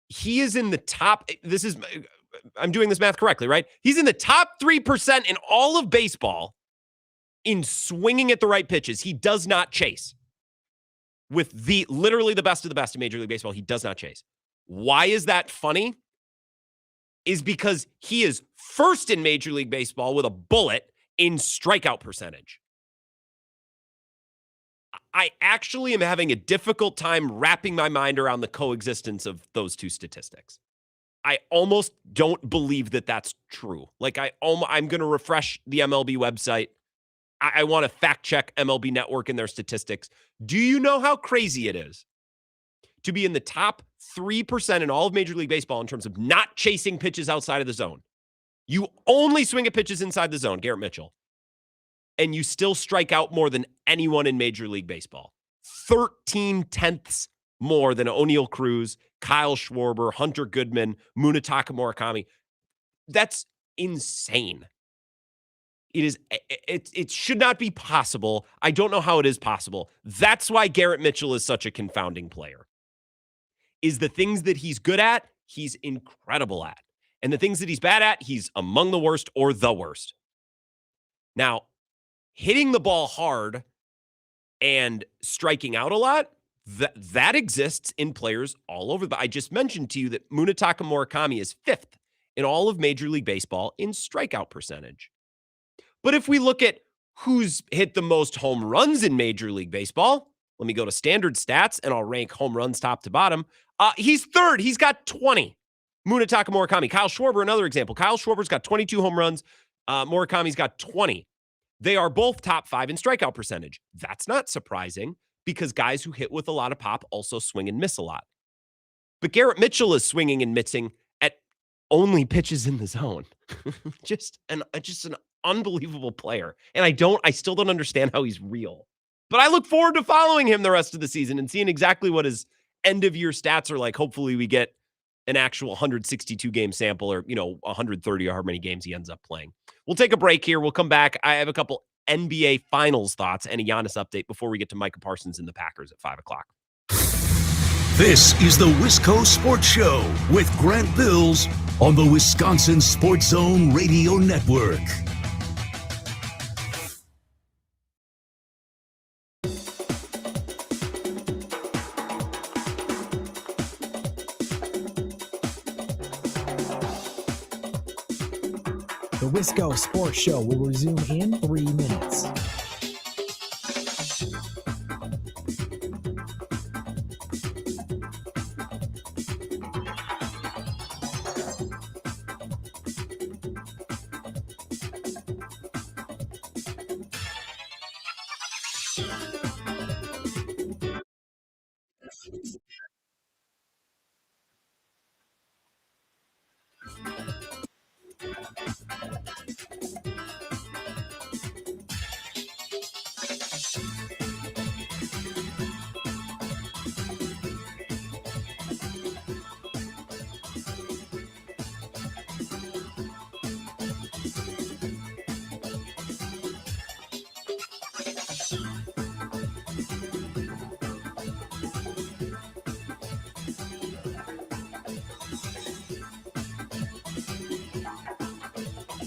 he is in the top. I'm doing this math correctly, right? He's in the top 3% in all of baseball in swinging at the right pitches. He does not chase. With literally the best of the best in Major League Baseball, he does not chase. Why is that funny? Is because he is first in Major League Baseball with a bullet in strikeout percentage. I actually am having a difficult time wrapping my mind around the coexistence of those two statistics. I almost don't believe that that's true. Like I'm going to refresh the MLB website. I want to fact check MLB Network and their statistics. Do you know how crazy it is to be in the top 3% in all of Major League Baseball in terms of not chasing pitches outside of the zone? You only swing at pitches inside the zone, Garrett Mitchell, and you still strike out more than anyone in Major League Baseball. 13/10 more than O'Neal Cruz, Kyle Schwarber, Hunter Goodman, Munetaka Murakami. That's insane. It should not be possible. I don't know how it is possible. That's why Garrett Mitchell is such a confounding player. Is the things that he's good at, he's incredible at. And the things that he's bad at, he's among the worst or the worst. Now, hitting the ball hard and striking out a lot, that exists in players all over. But I just mentioned to you that Munetaka Murakami is 5th in all of Major League Baseball in strikeout percentage. But if we look at who's hit the most home runs in Major League Baseball, let me go to standard stats and I'll rank home runs top to bottom. He's 3rd. He's got 20. Munetaka Murakami. Kyle Schwarber, another example. Kyle Schwarber's got 22 home runs. Murakami's got 20. They are both top 5 in strikeout percentage. That's not surprising because guys who hit with a lot of pop also swing and miss a lot. But Garrett Mitchell is swinging and missing at only pitches in the zone. just an unbelievable player. And I still don't understand how he's real. But I look forward to following him the rest of the season and seeing exactly what his end of year stats are like. Hopefully we get an actual 162 game sample or, 130 or however many games he ends up playing. We'll take a break here. We'll come back. I have a couple NBA finals thoughts and a Giannis update before we get to Micah Parsons and the Packers at 5:00. This is the Wisco Sports Show with Grant Bills on the Wisconsin Sports Zone Radio Network. The Wisco Sports Show will resume in 3 minutes.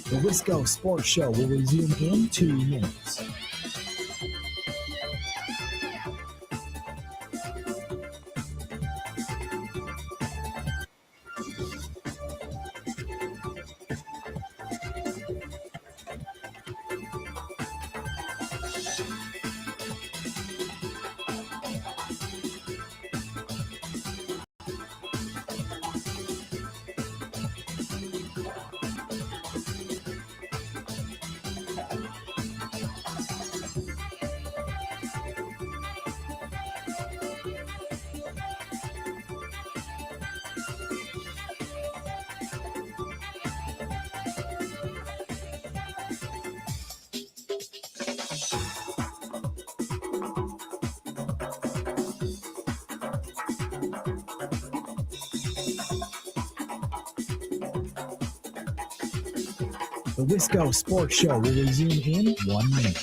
The Wisco Sports Show will resume in 2 minutes. The Wisco Sports Show will resume in 1 minute.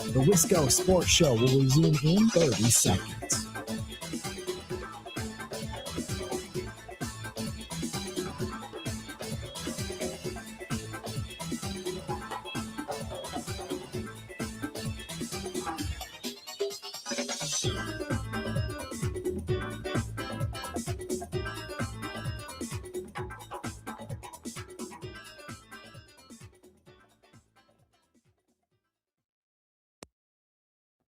The Wisco Sports Show will resume in 30 seconds.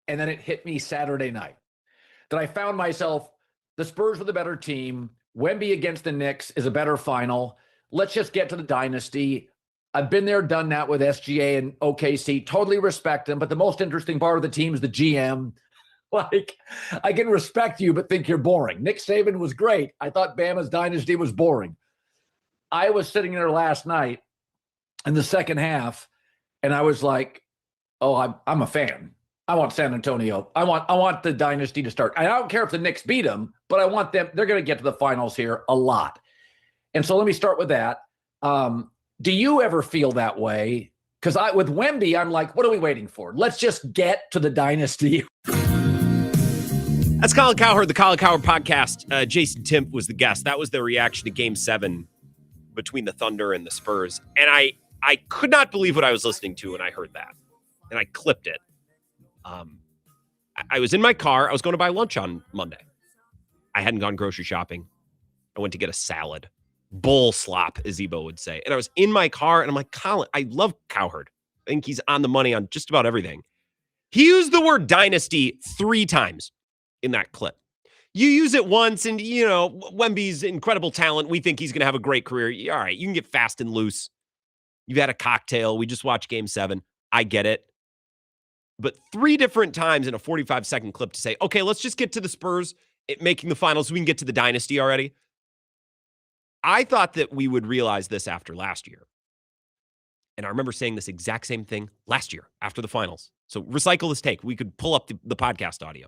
And then it hit me Saturday night that I found myself, the Spurs were the better team. Wemby against the Knicks is a better final. Let's just get to the dynasty. I've been there, done that with SGA and OKC. Totally respect them. But the most interesting part of the team is the GM. Like, I can respect you, but think you're boring. Nick Saban was great. I thought Bama's dynasty was boring. I was sitting there last night in the second half, and I was like, oh, I'm a fan. I want San Antonio. I want the dynasty to start. I don't care if the Knicks beat them, but I want them. They're going to get to the finals here a lot. And so let me start with that. Do you ever feel that way? Because with Wemby, I'm like, what are we waiting for? Let's just get to the dynasty. That's Colin Cowherd, the Colin Cowherd podcast. Jason Timp was the guest. That was their reaction to Game 7 between the Thunder and the Spurs. And I could not believe what I was listening to when I heard that. And I clipped it. I was in my car. I was going to buy lunch on Monday. I hadn't gone grocery shopping. I went to get a salad. Bull slop, as Ebo would say. And I was in my car, and I'm like, Colin, I love Cowherd. I think he's on the money on just about everything. He used the word dynasty 3 times in that clip. You use it once, and, you know, Wemby's incredible talent. We think he's going to have a great career. All right, you can get fast and loose. You've had a cocktail. We just watched Game 7. I get it. But 3 different times in a 45-second clip to say, okay, let's just get to the Spurs making the finals so we can get to the dynasty already. I thought that we would realize this after last year. And I remember saying this exact same thing last year after the finals. So recycle this take. We could pull up the podcast audio.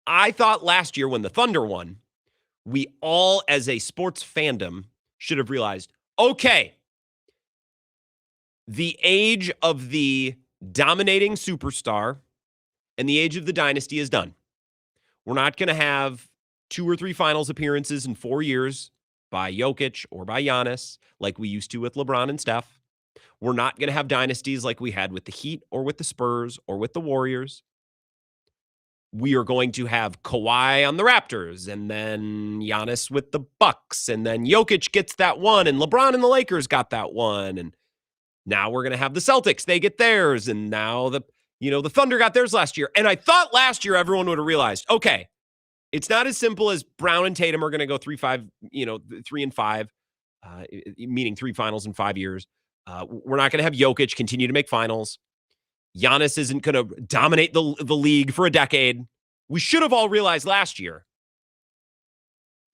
I thought last year when the Thunder won, we all as a sports fandom should have realized, okay, the age of the dominating superstar and the age of the dynasty is done. We're not going to have 2 or 3 finals appearances in 4 years by Jokic or by Giannis like we used to with LeBron and Steph. We're not going to have dynasties like we had with the Heat or with the Spurs or with the Warriors. We are going to have Kawhi on the Raptors and then Giannis with the Bucks and then Jokic gets that one and LeBron and the Lakers got that one. And now we're going to have the Celtics. They get theirs. And now the Thunder got theirs last year. And I thought last year everyone would have realized, okay, it's not as simple as Brown and Tatum are going to go 3 and 5, meaning 3 finals in 5 years. We're not going to have Jokic continue to make finals. Giannis isn't going to dominate the league for a decade. We should have all realized last year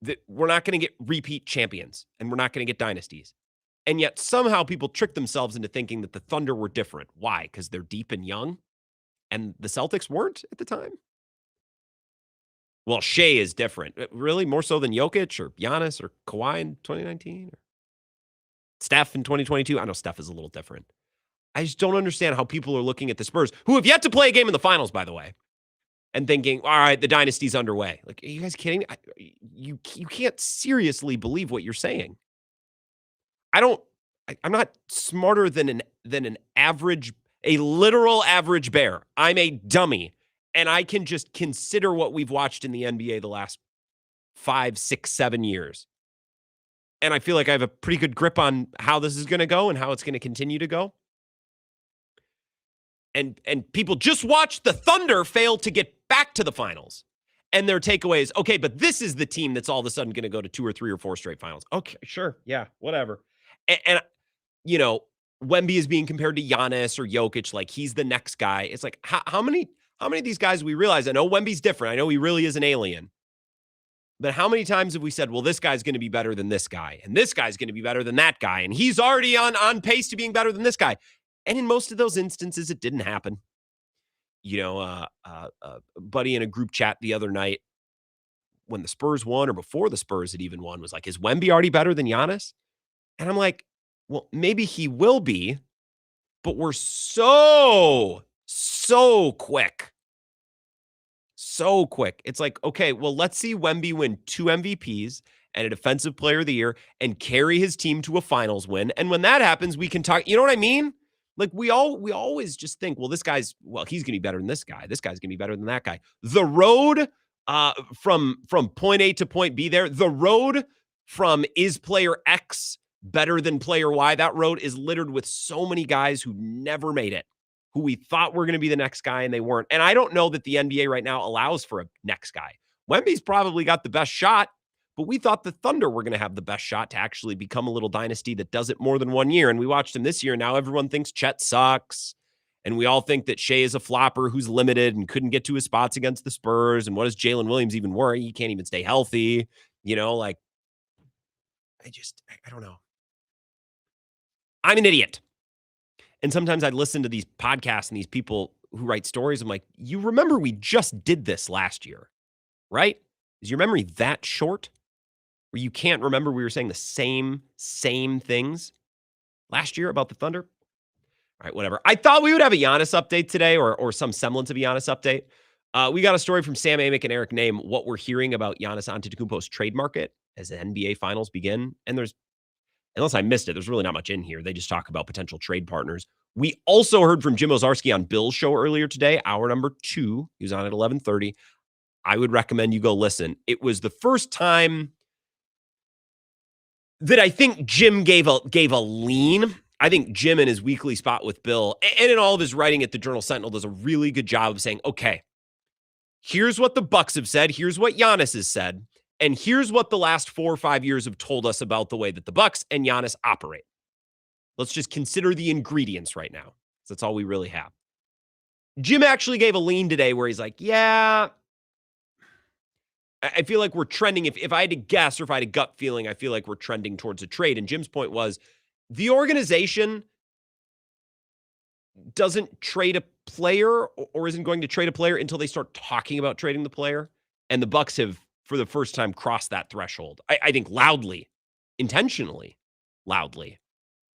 that we're not going to get repeat champions and we're not going to get dynasties. And yet somehow people trick themselves into thinking that the Thunder were different. Why? Because they're deep and young and the Celtics weren't at the time? Well, Shea is different. Really? More so than Jokic or Giannis or Kawhi in 2019? Or Steph in 2022? I know Steph is a little different. I just don't understand how people are looking at the Spurs, who have yet to play a game in the finals, by the way, and thinking, all right, the dynasty's underway. Like, are you guys kidding me? You can't seriously believe what you're saying. I'm not smarter than an average, a literal average bear. I'm a dummy. And I can just consider what we've watched in the NBA the last 5, 6, 7 years. And I feel like I have a pretty good grip on how this is going to go and how it's going to continue to go. And people just watched the Thunder fail to get back to the finals. And their takeaway is, okay, but this is the team that's all of a sudden going to go to 2 or 3 or 4 straight finals. Okay, sure. Yeah, whatever. And you know, Wemby is being compared to Giannis or Jokic like he's the next guy. It's like, how many of these guys we realize? I know Wemby's different. I know he really is an alien. But how many times have we said, well, this guy's going to be better than this guy, and this guy's going to be better than that guy, and he's already on pace to being better than this guy? And in most of those instances, it didn't happen. You know, a buddy in a group chat the other night when the Spurs won or before the Spurs had even won was like, is Wemby already better than Giannis? And I'm like, well, maybe he will be, but we're so so quick. So quick. It's like, okay, well, let's see Wemby win 2 MVPs and a defensive player of the year and carry his team to a finals win. And when that happens, we can talk. You know what I mean? Like we always just think, well, he's going to be better than this guy. This guy's going to be better than that guy. The road from point A to point B there, the road from is player X better than player Y, that road is littered with so many guys who never made it, who we thought were going to be the next guy and they weren't. And I don't know that the NBA right now allows for a next guy. Wemby's probably got the best shot, but we thought the Thunder were going to have the best shot to actually become a little dynasty that does it more than 1 year. And we watched him this year. And now everyone thinks Chet sucks. And we all think that Shea is a flopper who's limited and couldn't get to his spots against the Spurs. And what does Jalen Williams even worry? He can't even stay healthy. You know, like, I don't know. I'm an idiot. And sometimes I'd listen to these podcasts and these people who write stories. I'm like, you remember we just did this last year, right? Is your memory that short where you can't remember we were saying the same things last year about the Thunder? All right, whatever. I thought we would have a Giannis update today or some semblance of a Giannis update. We got a story from Sam Amick and Eric Name, what we're hearing about Giannis Antetokounmpo's trade market as the NBA finals begin. And unless I missed it, there's really not much in here. They just talk about potential trade partners. We also heard from Jim Ozarski on Bill's show earlier today, hour number 2. He was on at 11:30. I would recommend you go listen. It was the first time that I think Jim gave a lean. I think Jim in his weekly spot with Bill and in all of his writing at the Journal Sentinel does a really good job of saying, okay, here's what the Bucks have said. Here's what Giannis has said. And here's what the last 4 or 5 years have told us about the way that the Bucks and Giannis operate. Let's just consider the ingredients right now. That's all we really have. Jim actually gave a lean today where he's like, yeah, I feel like we're trending. If I had to guess or if I had a gut feeling, I feel like we're trending towards a trade. And Jim's point was the organization doesn't trade a player or isn't going to trade a player until they start talking about trading the player. And the Bucks have, for the first time, crossed that threshold. I think loudly, intentionally loudly,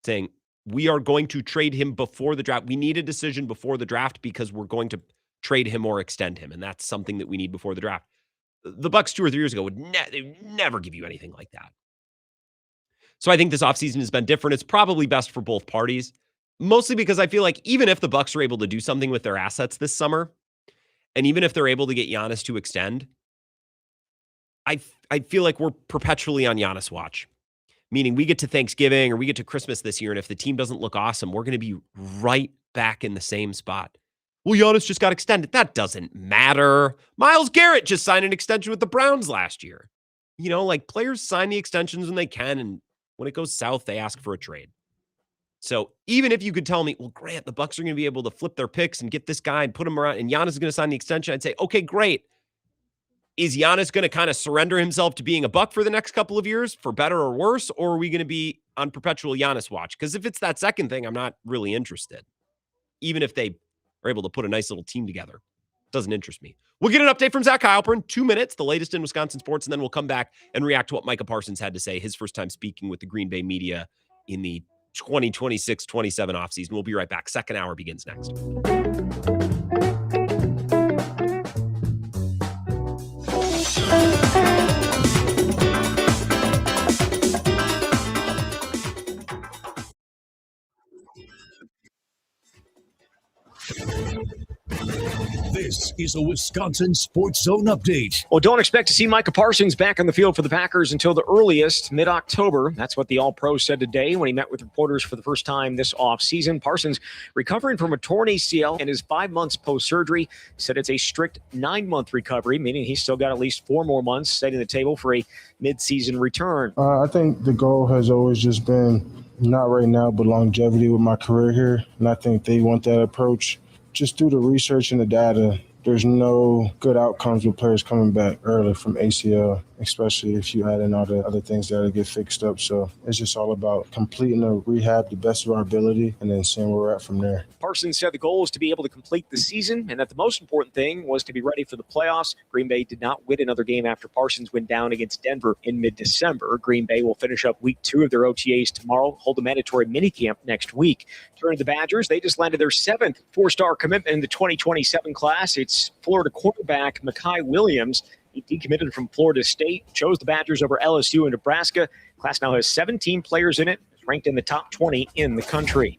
saying we are going to trade him before the draft. We need a decision before the draft because we're going to trade him or extend him. And that's something that we need before the draft. The Bucks 2 or 3 years ago would never give you anything like that. So I think this offseason has been different. It's probably best for both parties, mostly because I feel like even if the Bucks are able to do something with their assets this summer, and even if they're able to get Giannis to extend, I feel like we're perpetually on Giannis watch, meaning we get to Thanksgiving or we get to Christmas this year, and if the team doesn't look awesome, we're going to be right back in the same spot. Well, Giannis just got extended. That doesn't matter. Myles Garrett just signed an extension with the Browns last year. You know, like players sign the extensions when they can, and when it goes south, they ask for a trade. So even if you could tell me, well, Grant, the Bucks are going to be able to flip their picks and get this guy and put him around, and Giannis is going to sign the extension, I'd say, okay, great. Is Giannis going to kind of surrender himself to being a Buck for the next couple of years, for better or worse, or are we going to be on perpetual Giannis watch? Because if it's that second thing, I'm not really interested. Even if they are able to put a nice little team together, doesn't interest me. We'll get an update from Zach Heilprin, 2 minutes, the latest in Wisconsin sports, and then we'll come back and react to what Micah Parsons had to say, his first time speaking with the Green Bay media in the 2026-27 offseason. We'll be right back. Second hour begins next. This is a Wisconsin Sports Zone update. Well, don't expect to see Micah Parsons back on the field for the Packers until the earliest, mid-October. That's what the All-Pro said today when he met with reporters for the first time this offseason. Parsons, recovering from a torn ACL and is 5 months post-surgery, said it's a strict 9-month recovery, meaning he's still got at least 4 more months setting the table for a mid-season return. I think the goal has always just been, not right now, but longevity with my career here. And I think they want that approach. Just through the research and the data, there's no good outcomes with players coming back early from ACL, especially if you add in all the other things that get fixed up. So it's just all about completing the rehab the best of our ability and then seeing where we're at from there. Parsons said the goal is to be able to complete the season and that the most important thing was to be ready for the playoffs. Green Bay did not win another game after Parsons went down against Denver in mid-December. Green Bay will finish up week 2 of their OTAs tomorrow, hold a mandatory minicamp next week. Turning to the Badgers, they just landed their 7th four-star commitment in the 2027 class. It's Florida quarterback Micah Williams. He decommitted from Florida State, chose the Badgers over LSU and Nebraska. Class now has 17 players in it, ranked in the top 20 in the country.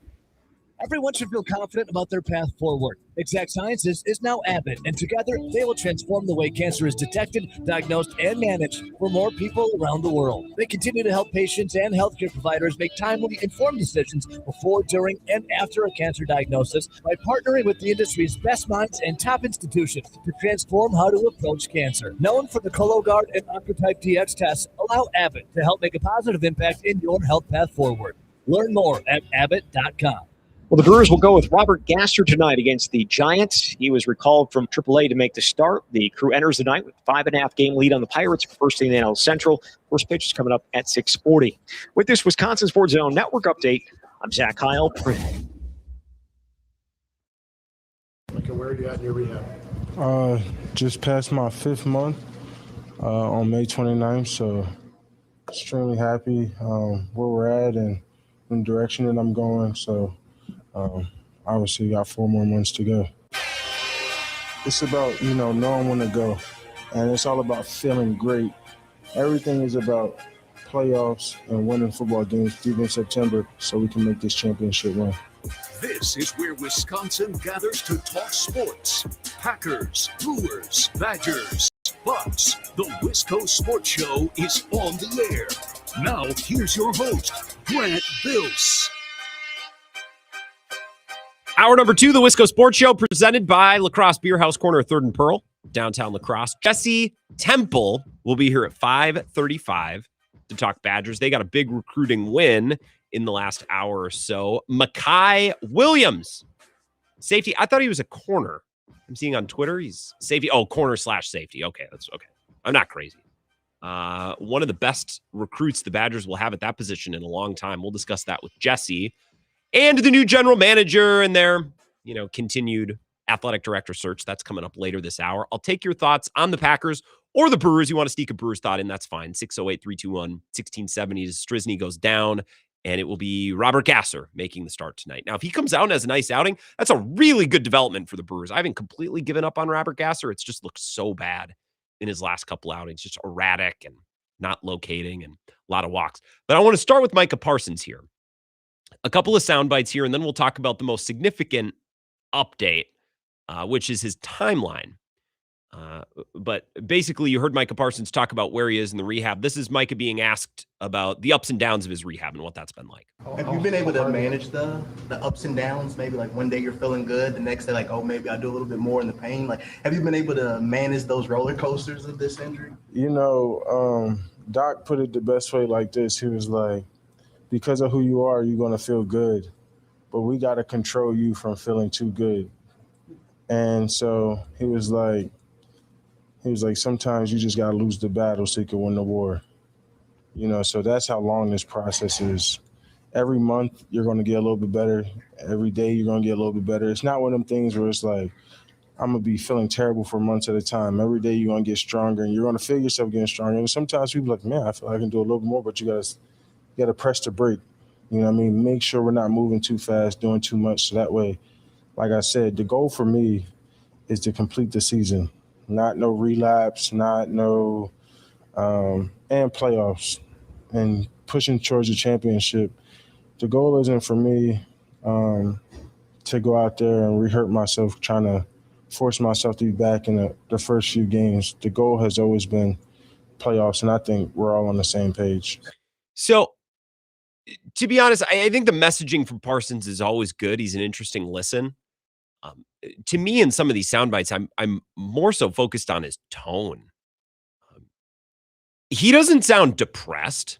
Everyone should feel confident about their path forward. Exact Sciences is now Abbott, and together they will transform the way cancer is detected, diagnosed, and managed for more people around the world. They continue to help patients and healthcare providers make timely, informed decisions before, during, and after a cancer diagnosis by partnering with the industry's best minds and top institutions to transform how to approach cancer. Known for the Cologuard and Oncotype DX tests, allow Abbott to help make a positive impact in your health path forward. Learn more at abbott.com. Well, the Brewers will go with Robert Gasser tonight against the Giants. He was recalled from AAA to make the start. The crew enters the night with a 5.5 game lead on the Pirates, first in the NL Central. First pitch is coming up at 6:40. With this Wisconsin Sports Zone Network update, I'm Zach Heil. Okay, where are you at in your rehab? Just passed my 5th month on May 29th, so extremely happy where we're at and in the direction that I'm going. So obviously got 4 more months to go. It's about, knowing when to go, and it's all about feeling great. Everything is about playoffs and winning football games deep in September so we can make this championship run. This is where Wisconsin gathers to talk sports. Packers, Brewers, Badgers, Bucks. The Wisco Sports Show is on the air. Now, here's your host, Grant Bills. Hour number 2, the Wisco Sports Show, presented by Lacrosse Beer House, corner of 3rd and Pearl, downtown Lacrosse. Jesse Temple will be here at 5:35 to talk Badgers. They got a big recruiting win in the last hour or so. Micah Williams, safety. I thought he was a corner. I'm seeing on Twitter he's safety. Oh, corner/safety. Okay, that's okay. I'm not crazy. One of the best recruits the Badgers will have at that position in a long time. We'll discuss that with Jesse and the new general manager and their, continued athletic director search. That's coming up later this hour. I'll take your thoughts on the Packers or the Brewers. You want to sneak a Brewers thought in, that's fine. 608-321-1670. Strizny goes down, and it will be Robert Gasser making the start tonight. Now, if he comes out and has a nice outing, that's a really good development for the Brewers. I haven't completely given up on Robert Gasser. It's just looked so bad in his last couple outings, just erratic and not locating and a lot of walks. But I want to start with Micah Parsons here. A couple of sound bites here, and then we'll talk about the most significant update, which is his timeline. But basically, you heard Micah Parsons talk about where he is in the rehab. This is Micah being asked about the ups and downs of his rehab and what that's been like. Have you been able to manage the ups and downs? Maybe like one day you're feeling good, the next day like, oh, maybe I do a little bit more in the pain. Like, have you been able to manage those roller coasters of this injury? Doc put it the best way like this. He was like, because of who you are, you're going to feel good, but we got to control you from feeling too good. And so he was like, sometimes you just got to lose the battle so you can win the war. So that's how long this process is. Every month, you're going to get a little bit better. Every day, you're going to get a little bit better. It's not one of them things where it's like, I'm going to be feeling terrible for months at a time. Every day, you're going to get stronger, and you're going to feel yourself getting stronger. And sometimes people are like, man, I feel like I can do a little bit more, but you got to press the brake. Make sure we're not moving too fast, doing too much. So that way, like I said, the goal for me is to complete the season. Not no relapse, not no and playoffs and pushing towards the championship. The goal isn't for me to go out there and re-hurt myself trying to force myself to be back in the first few games. The goal has always been playoffs, and I think we're all on the same page. So, to be honest, I think the messaging from Parsons is always good. He's an interesting listen. To me, in some of these sound bites, I'm more so focused on his tone. He doesn't sound depressed.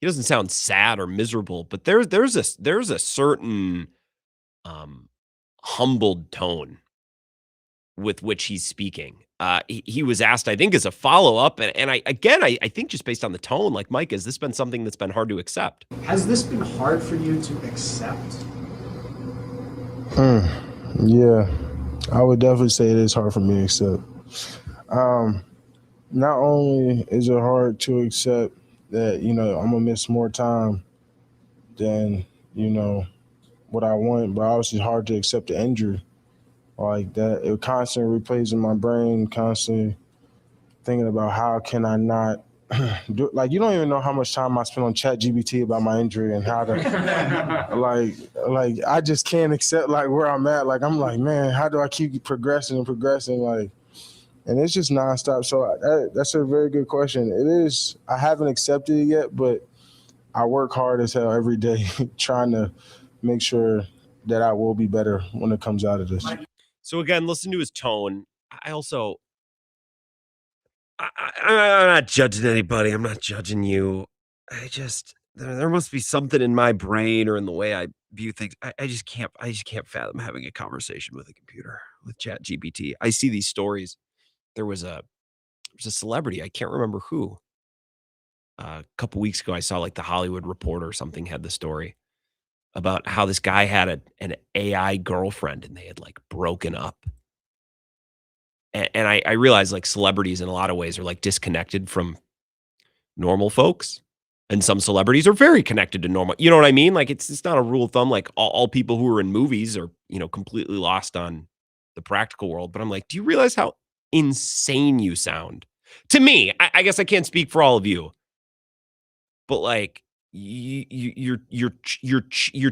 He doesn't sound sad or miserable, but there's a certain humbled tone with which he's speaking. He was asked, I think, as a follow-up, and I think just based on the tone, like, Mike, has this been something that's been hard to accept? Has this been hard for you to accept? Yeah, I would definitely say it is hard for me to accept. Not only is it hard to accept that, I'm going to miss more time than, what I want, but obviously it's hard to accept the injury like that. It constantly replays in my brain, constantly thinking about how can I not do it. Like, you don't even know how much time I spent on ChatGPT about my injury and how to like I just can't accept like where I'm at. Like, I'm like, man, how do I keep progressing and progressing? Like, and it's just nonstop. So that's a very good question. It is. I haven't accepted it yet, but I work hard as hell every day trying to make sure that I will be better when it comes out of this. So again, listen to his tone. I'm not judging anybody. I'm not judging you. There must be something in my brain or in the way I view things. I just can't fathom having a conversation with a computer, with ChatGPT. I see these stories. There was a celebrity, I can't remember who. A couple weeks ago, I saw like the Hollywood Reporter or something had the story about how this guy had an AI girlfriend and they had like broken up. And I realize like celebrities in a lot of ways are like disconnected from normal folks. And some celebrities are very connected to normal. You know what I mean? Like it's not a rule of thumb. Like all people who are in movies are, completely lost on the practical world. But I'm like, do you realize how insane you sound? To me, I guess I can't speak for all of you, but like you're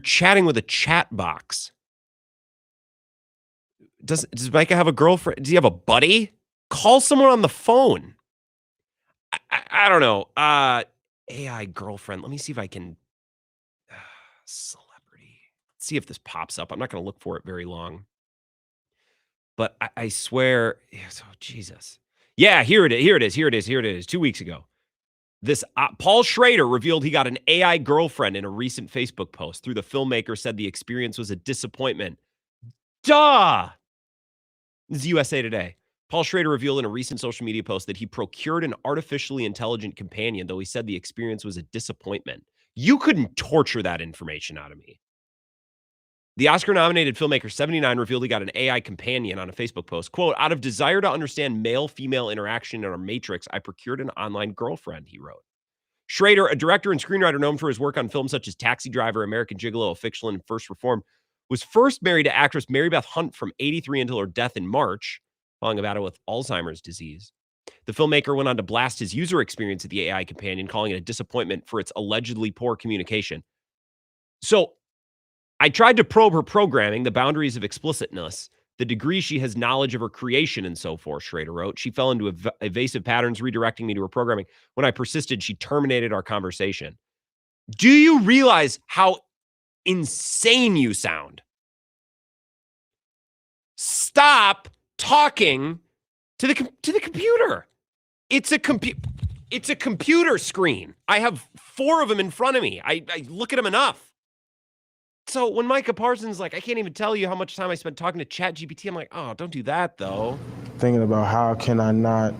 chatting with a chat box. Does Micah have a girlfriend? Does he have a buddy? Call someone on the phone. I don't know. AI girlfriend. Let me see if I can. Celebrity. Let's see if this pops up. I'm not going to look for it very long. But I swear. Oh, Jesus. Yeah, here it is. 2 weeks ago. This Paul Schrader revealed he got an AI girlfriend in a recent Facebook post. Through the filmmaker said the experience was a disappointment. Duh! This is USA Today. Paul Schrader revealed in a recent social media post that he procured an artificially intelligent companion, though he said the experience was a disappointment. You couldn't torture that information out of me. The Oscar-nominated filmmaker 79 revealed he got an AI companion on a Facebook post. Quote, out of desire to understand male-female interaction in our matrix, I procured an online girlfriend, he wrote. Schrader, a director and screenwriter known for his work on films such as Taxi Driver, American Gigolo, Fiction, and First Reform, was first married to actress Mary Beth Hunt from 83 until her death in March, following a battle with Alzheimer's disease. The filmmaker went on to blast his user experience of the AI companion, calling it a disappointment for its allegedly poor communication. So I tried to probe her programming, the boundaries of explicitness, the degree she has knowledge of her creation, and so forth, Schrader wrote. She fell into evasive patterns, redirecting me to her programming. When I persisted, she terminated our conversation. Do you realize how insane you sound? Stop talking to the computer. It's a computer screen. I have 4 of them in front of me. I look at them enough. So when Micah Parsons like, I can't even tell you how much time I spent talking to ChatGPT, I'm like, oh, don't do that though. Thinking about how can I not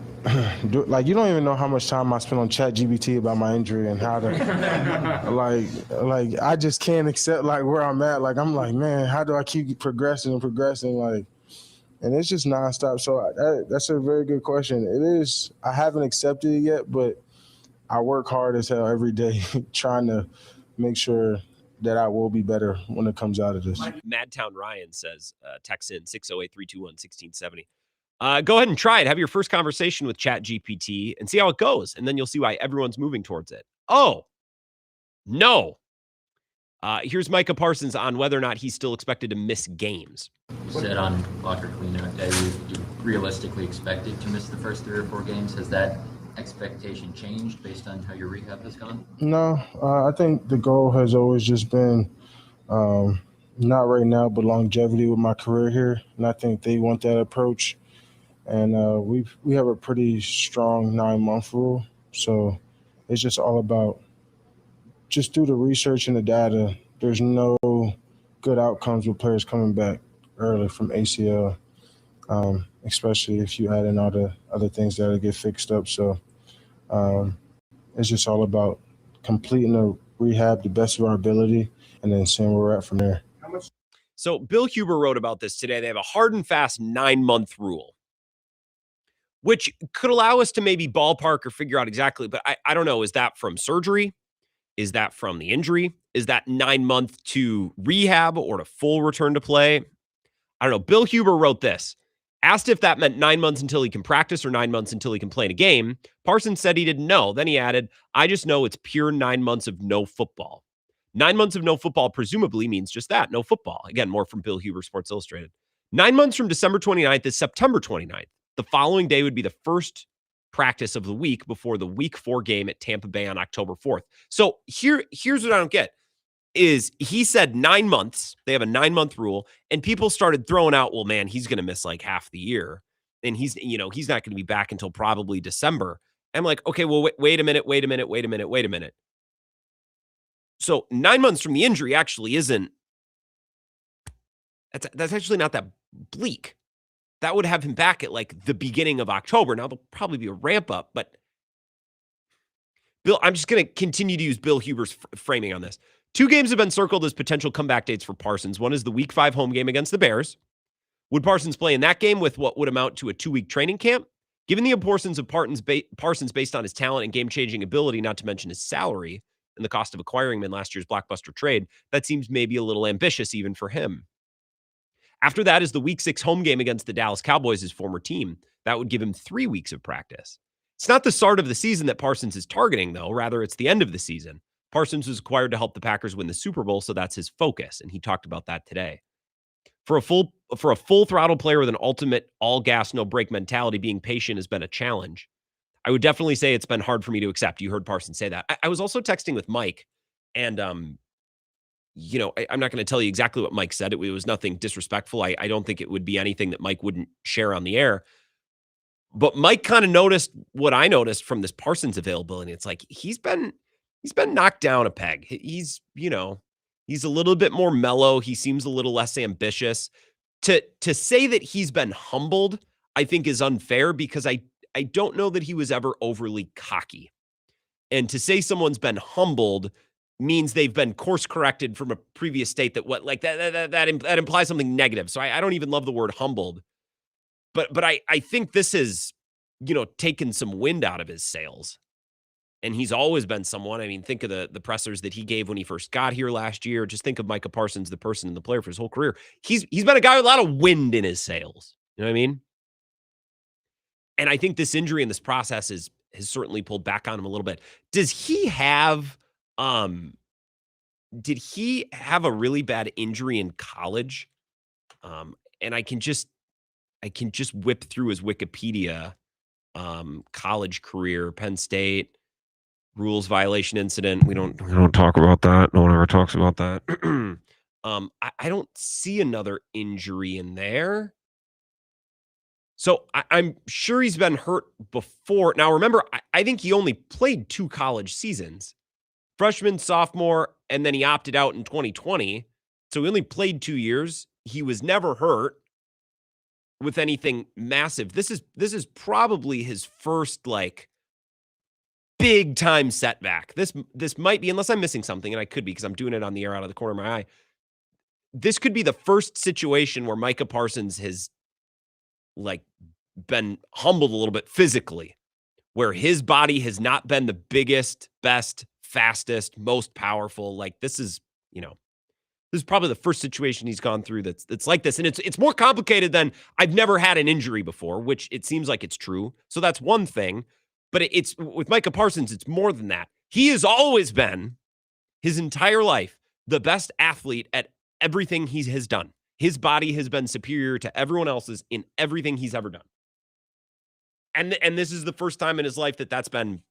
do it. Like, you don't even know how much time I spent on ChatGPT about my injury and how to like I just can't accept like where I'm at. Like, I'm like, man, how do I keep progressing and progressing? Like, and it's just nonstop. So that's a very good question. It is. I haven't accepted it yet, but I work hard as hell every day trying to make sure that I will be better when it comes out of this. Madtown Ryan says, text in 608-321-1670. Go ahead and try it. Have your first conversation with ChatGPT and see how it goes. And then you'll see why everyone's moving towards it. Oh, no. Here's Micah Parsons on whether or not he's still expected to miss games. You said on Walker Cleanout Day you realistically expected to miss the first 3 or 4 games. Has that expectation changed based on how your rehab has gone? No, I think the goal has always just been not right now, but longevity with my career here. And I think they want that approach. And we have a pretty strong 9-month rule. So it's just all about just through the research and the data, there's no good outcomes with players coming back early from ACL, especially if you add in all the other things that get fixed up. So it's just all about completing the rehab the best of our ability and then seeing where we're at from there. So Bill Huber wrote about this today. They have a hard and fast 9-month rule, which could allow us to maybe ballpark or figure out exactly. But I don't know. Is that from surgery? Is that from the injury? Is that 9-month to rehab or to full return to play? I don't know. Bill Huber wrote this. Asked if that meant 9 months until he can practice or 9 months until he can play in a game, Parsons said he didn't know. Then he added, I just know it's pure 9 months of no football. 9 months of no football presumably means just that, no football. Again, more from Bill Huber, Sports Illustrated. 9 months from December 29th is September 29th. The following day would be the first practice of the week before the week 4 game at Tampa Bay on October 4th. So here's what I don't get. Is he said 9 months, they have a 9-month rule, and people started throwing out, well, man, he's going to miss like half the year, and he's not going to be back until probably December. I'm like, okay, well, wait a minute. So 9 months from the injury actually isn't, that's actually not that bleak. That would have him back at like the beginning of October. Now, there'll probably be a ramp up, but Bill, I'm just going to continue to use Bill Huber's framing on this. 2 games have been circled as potential comeback dates for Parsons. One is the Week 5 home game against the Bears. Would Parsons play in that game with what would amount to a 2-week training camp? Given the importance of Parsons based on his talent and game-changing ability, not to mention his salary and the cost of acquiring him in last year's blockbuster trade, that seems maybe a little ambitious even for him. After that is the Week 6 home game against the Dallas Cowboys, his former team. That would give him 3 weeks of practice. It's not the start of the season that Parsons is targeting, though. Rather, it's the end of the season. Parsons was acquired to help the Packers win the Super Bowl, so that's his focus, and he talked about that today. For a full throttle player with an ultimate all gas, no brake mentality, being patient has been a challenge. I would definitely say it's been hard for me to accept. You heard Parsons say that. I was also texting with Mike, and I'm not going to tell you exactly what Mike said. It was nothing disrespectful. I don't think it would be anything that Mike wouldn't share on the air. But Mike kind of noticed what I noticed from this Parsons availability. It's like he's been knocked down a peg. He's a little bit more mellow. He seems a little less ambitious. To say that he's been humbled, I think is unfair because I don't know that he was ever overly cocky. And to say someone's been humbled means they've been course corrected from a previous state that implies something negative. So I don't even love the word humbled. But I think this is, taken some wind out of his sails. And he's always been someone. I mean, think of the pressers that he gave when he first got here last year. Just think of Micah Parsons, the person and the player for his whole career. He's been a guy with a lot of wind in his sails. You know what I mean? And I think this injury in this process has certainly pulled back on him a little bit. Did he have a really bad injury in college? And I can just whip through his Wikipedia, college career, Penn State, rules violation incident. We don't talk about that. No one ever talks about that. I don't see another injury in there. So I'm sure he's been hurt before. Now, remember, I think he only played 2 college seasons, freshman, sophomore, and then he opted out in 2020. So he only played 2 years. He was never hurt with anything massive. This is probably his first big time setback. This might be, unless I'm missing something, and I could be because I'm doing it on the air out of the corner of my eye. This could be the first situation where Micah Parsons has been humbled a little bit physically, where his body has not been the biggest, best, fastest, most powerful. This is probably the first situation he's gone through that's like this. And it's more complicated than I've never had an injury before, which it seems like it's true. So that's one thing. But it's with Micah Parsons, it's more than that. He has always been, his entire life, the best athlete at everything he has done. His body has been superior to everyone else's in everything he's ever done. And this is the first time in his life that's been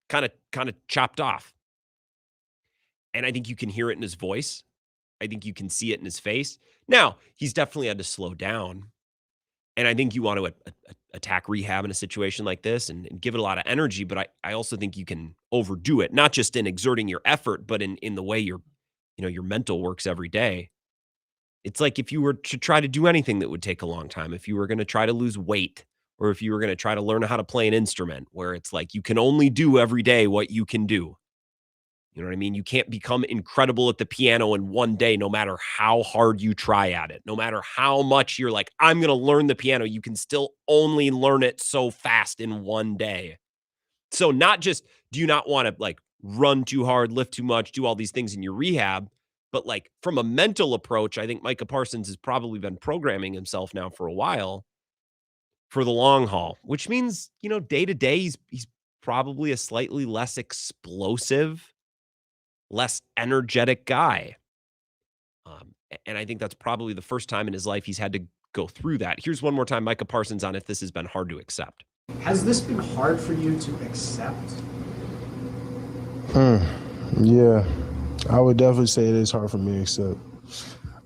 kind of chopped off. And I think you can hear it in his voice. I think you can see it in his face. Now, he's definitely had to slow down. And I think you want to attack rehab in a situation like this and give it a lot of energy. But I also think you can overdo it, not just in exerting your effort, but in the way your mental works every day. It's like if you were to try to do anything that would take a long time, if you were going to try to lose weight, or if you were going to try to learn how to play an instrument, where it's like you can only do every day what you can do. You know what I mean? You can't become incredible at the piano in one day, no matter how hard you try at it. No matter how much you're like, I'm going to learn the piano, you can still only learn it so fast in one day. So not just do you not want to like run too hard, lift too much, do all these things in your rehab, but like from a mental approach, I think Micah Parsons has probably been programming himself now for a while for the long haul, which means, you know, day to day, he's probably a slightly less explosive, less energetic guy. And I think that's probably the first time in his life he's had to go through that. Here's one more time, Micah Parsons, on if this has been hard to accept. Has this been hard for you to accept? Yeah, I would definitely say it is hard for me to accept.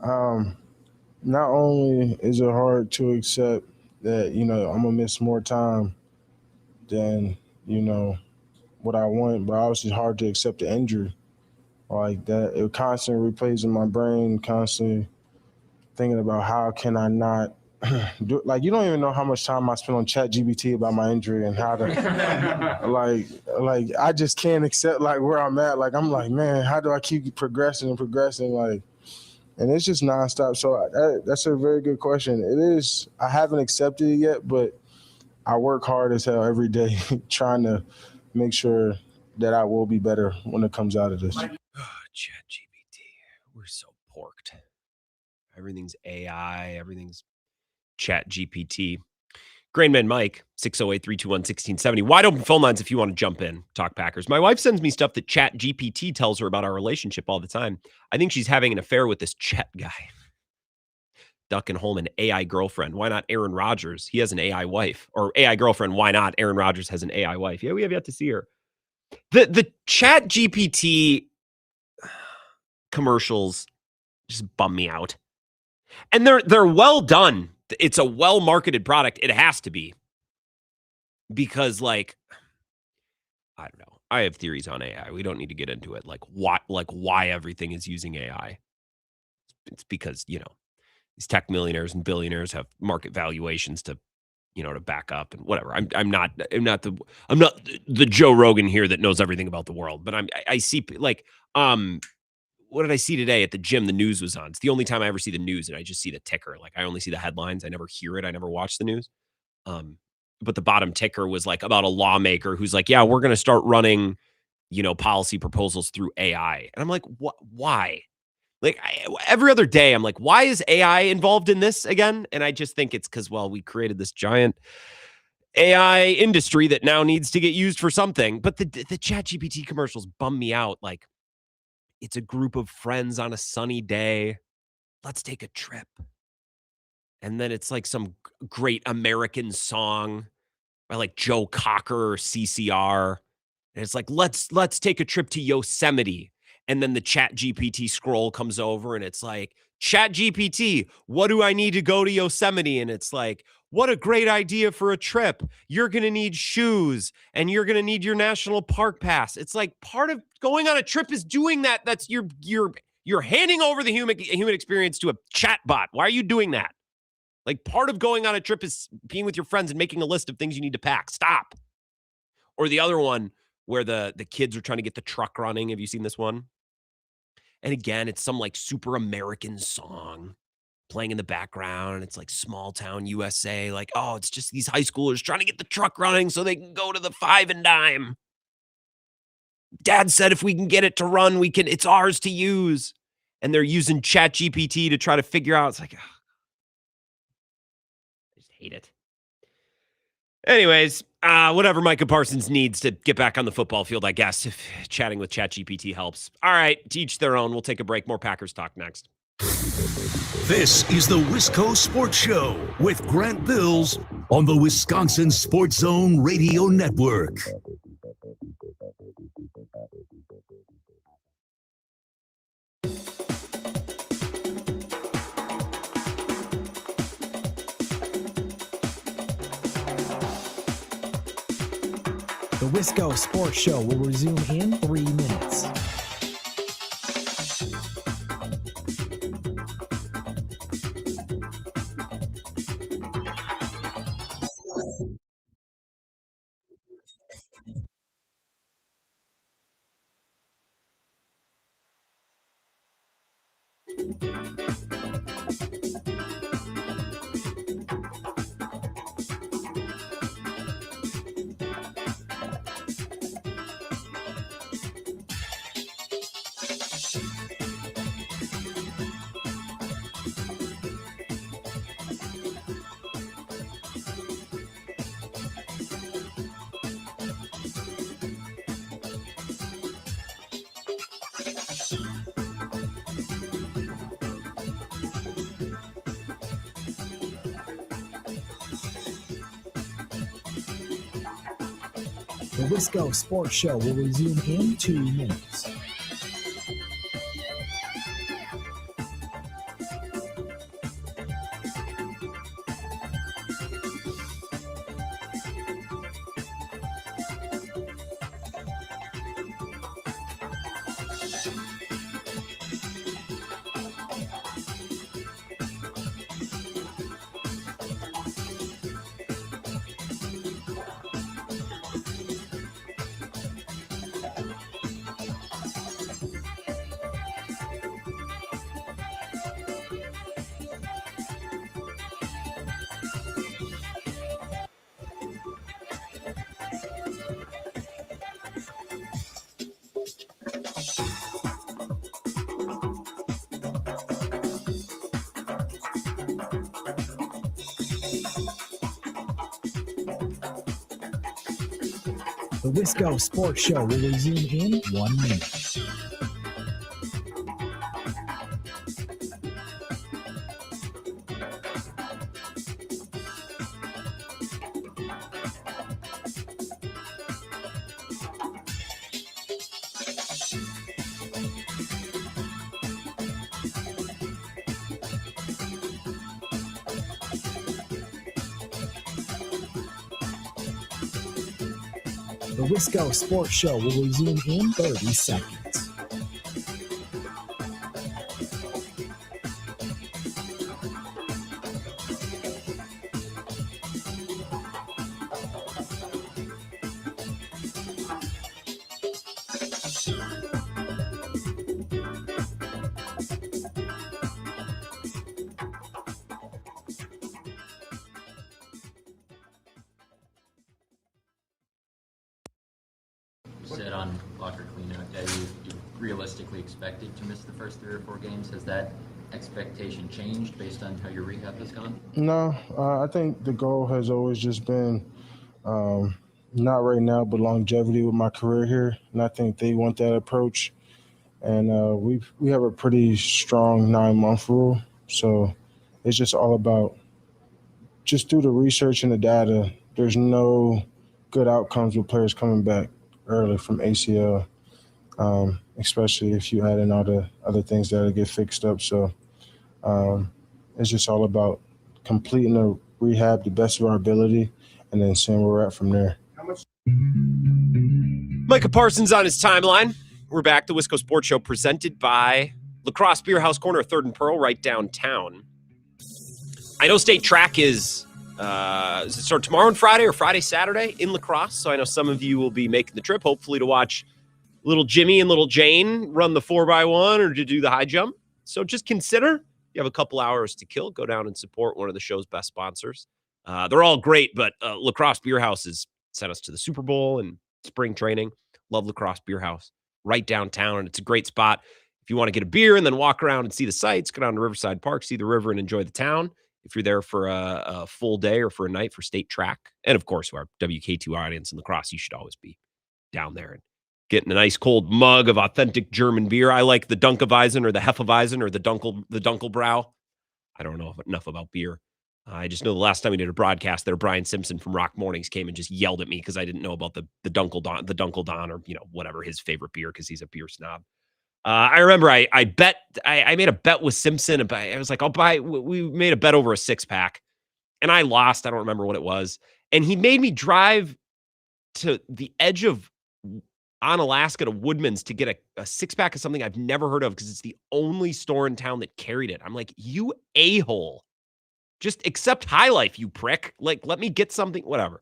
Not only is it hard to accept that, you know, I'm going to miss more time than, you know, what I want, but obviously hard to accept the injury. Like that, it constantly replays in my brain, constantly thinking about how can I not do it. Like, you don't even know how much time I spend on ChatGPT about my injury and how to, like I just can't accept like where I'm at. Like, I'm like, man, how do I keep progressing and progressing? Like, and it's just nonstop. So that's a very good question. It is, I haven't accepted it yet, but I work hard as hell every day trying to make sure that I will be better when it comes out of this. ChatGPT, we're so porked. Everything's AI, everything's ChatGPT. Grainman Mike, 608-321-1670. Wide open phone lines if you want to jump in, talk Packers. My wife sends me stuff that ChatGPT tells her about our relationship all the time. I think she's having an affair with this Chet guy. Duck and Holman, AI girlfriend. Why not Aaron Rodgers? He has an AI wife. Or AI girlfriend, why not Aaron Rodgers has an AI wife? Yeah, we have yet to see her. The ChatGPT commercials just bum me out. And they're well done. It's a well-marketed product. It has to be. Because, like, I don't know. I have theories on AI. We don't need to get into it. Like why everything is using AI. It's because, you know, these tech millionaires and billionaires have market valuations to, you know, to back up and whatever. I'm not the Joe Rogan here that knows everything about the world, but I see like what did I see today at the gym? The news was on. It's the only time I ever see the news, and I just see the ticker. Like, I only see the headlines. I never hear it. I never watch the news. But the bottom ticker was like about a lawmaker who's like, yeah, we're going to start running, you know, policy proposals through AI. And I'm like, what? Why? Like every other day, I'm like, why is AI involved in this again? And I just think it's because, well, we created this giant AI industry that now needs to get used for something. But the ChatGPT commercials bum me out. Like, it's a group of friends on a sunny day. Let's take a trip. And then it's like some great American song by like Joe Cocker or CCR. And it's like, let's take a trip to Yosemite. And then the ChatGPT scroll comes over and it's like, ChatGPT, what do I need to go to Yosemite? And it's like, what a great idea for a trip. You're going to need shoes and you're going to need your national park pass. It's like part of going on a trip is doing that. That's you're handing over the human experience to a chatbot. Why are you doing that? Like, part of going on a trip is being with your friends and making a list of things you need to pack. Stop. Or the other one where the kids are trying to get the truck running. Have you seen this one? And again, it's some like super American song playing in the background. And it's like small town USA. Like, oh, it's just these high schoolers trying to get the truck running so they can go to the 5 and dime. Dad said if we can get it to run, it's ours to use. And they're using ChatGPT to try to figure out. It's like, oh, I just hate it. Anyways, whatever Micah Parsons needs to get back on the football field, I guess, if chatting with ChatGPT helps. All right, to each their own. We'll take a break. More Packers talk next. This is the Wisco Sports Show with Grant Bills on the Wisconsin Sports Zone Radio Network. The Wisco Sports Show will resume in 3 minutes. The Wisco Sports Show will resume in 2 minutes. The Wisco Sports Show will resume in 1 minute. The Wisco Sports Show will resume in 30 seconds. Said on locker cleanout day, you realistically expected to miss the first 3 or 4 games. Has that expectation changed based on how your rehab has gone? No, I think the goal has always just been not right now, but longevity with my career here, and I think they want that approach. And we have a pretty strong 9-month rule, so it's just all about just through the research and the data. There's no good outcomes with players coming back early from ACL, especially if you add in all the other things that get fixed up. So it's just all about completing the rehab the best of our ability and then seeing where we're at from there. Micah Parsons on his timeline. We're back. The Wisco Sports Show presented by Lacrosse Beer House Corner, 3rd and Pearl, right downtown. I know state track is it start tomorrow and Friday or Friday, Saturday in Lacrosse? So I know some of you will be making the trip, hopefully to watch little Jimmy and little Jane run the 4x1 or to do the high jump. So just consider you have a couple hours to kill. Go down and support one of the show's best sponsors. They're all great, but Lacrosse Beer House has sent us to the Super Bowl and spring training. Love Lacrosse Beer House right downtown, and it's a great spot. If you want to get a beer and then walk around and see the sights, go down to Riverside Park, see the river, and enjoy the town. If you're there for a full day or for a night for state track, and of course, our WK2 audience in Lacrosse, you should always be down there and getting a nice cold mug of authentic German beer. I like the Dunkelweizen or the Hefeweizen or the Dunkelbrau. I don't know enough about beer. I just know the last time we did a broadcast there, Brian Simpson from Rock Mornings came and just yelled at me because I didn't know about the Dunkeldon or whatever his favorite beer because he's a beer snob. I remember I made a bet with Simpson. I was like, we made a bet over a 6-pack and I lost. I don't remember what it was. And he made me drive to the edge of on Alaska to Woodman's to get a 6-pack of something I've never heard of because it's the only store in town that carried it. I'm like, you a-hole. Just accept High Life, you prick. Like, let me get something, whatever.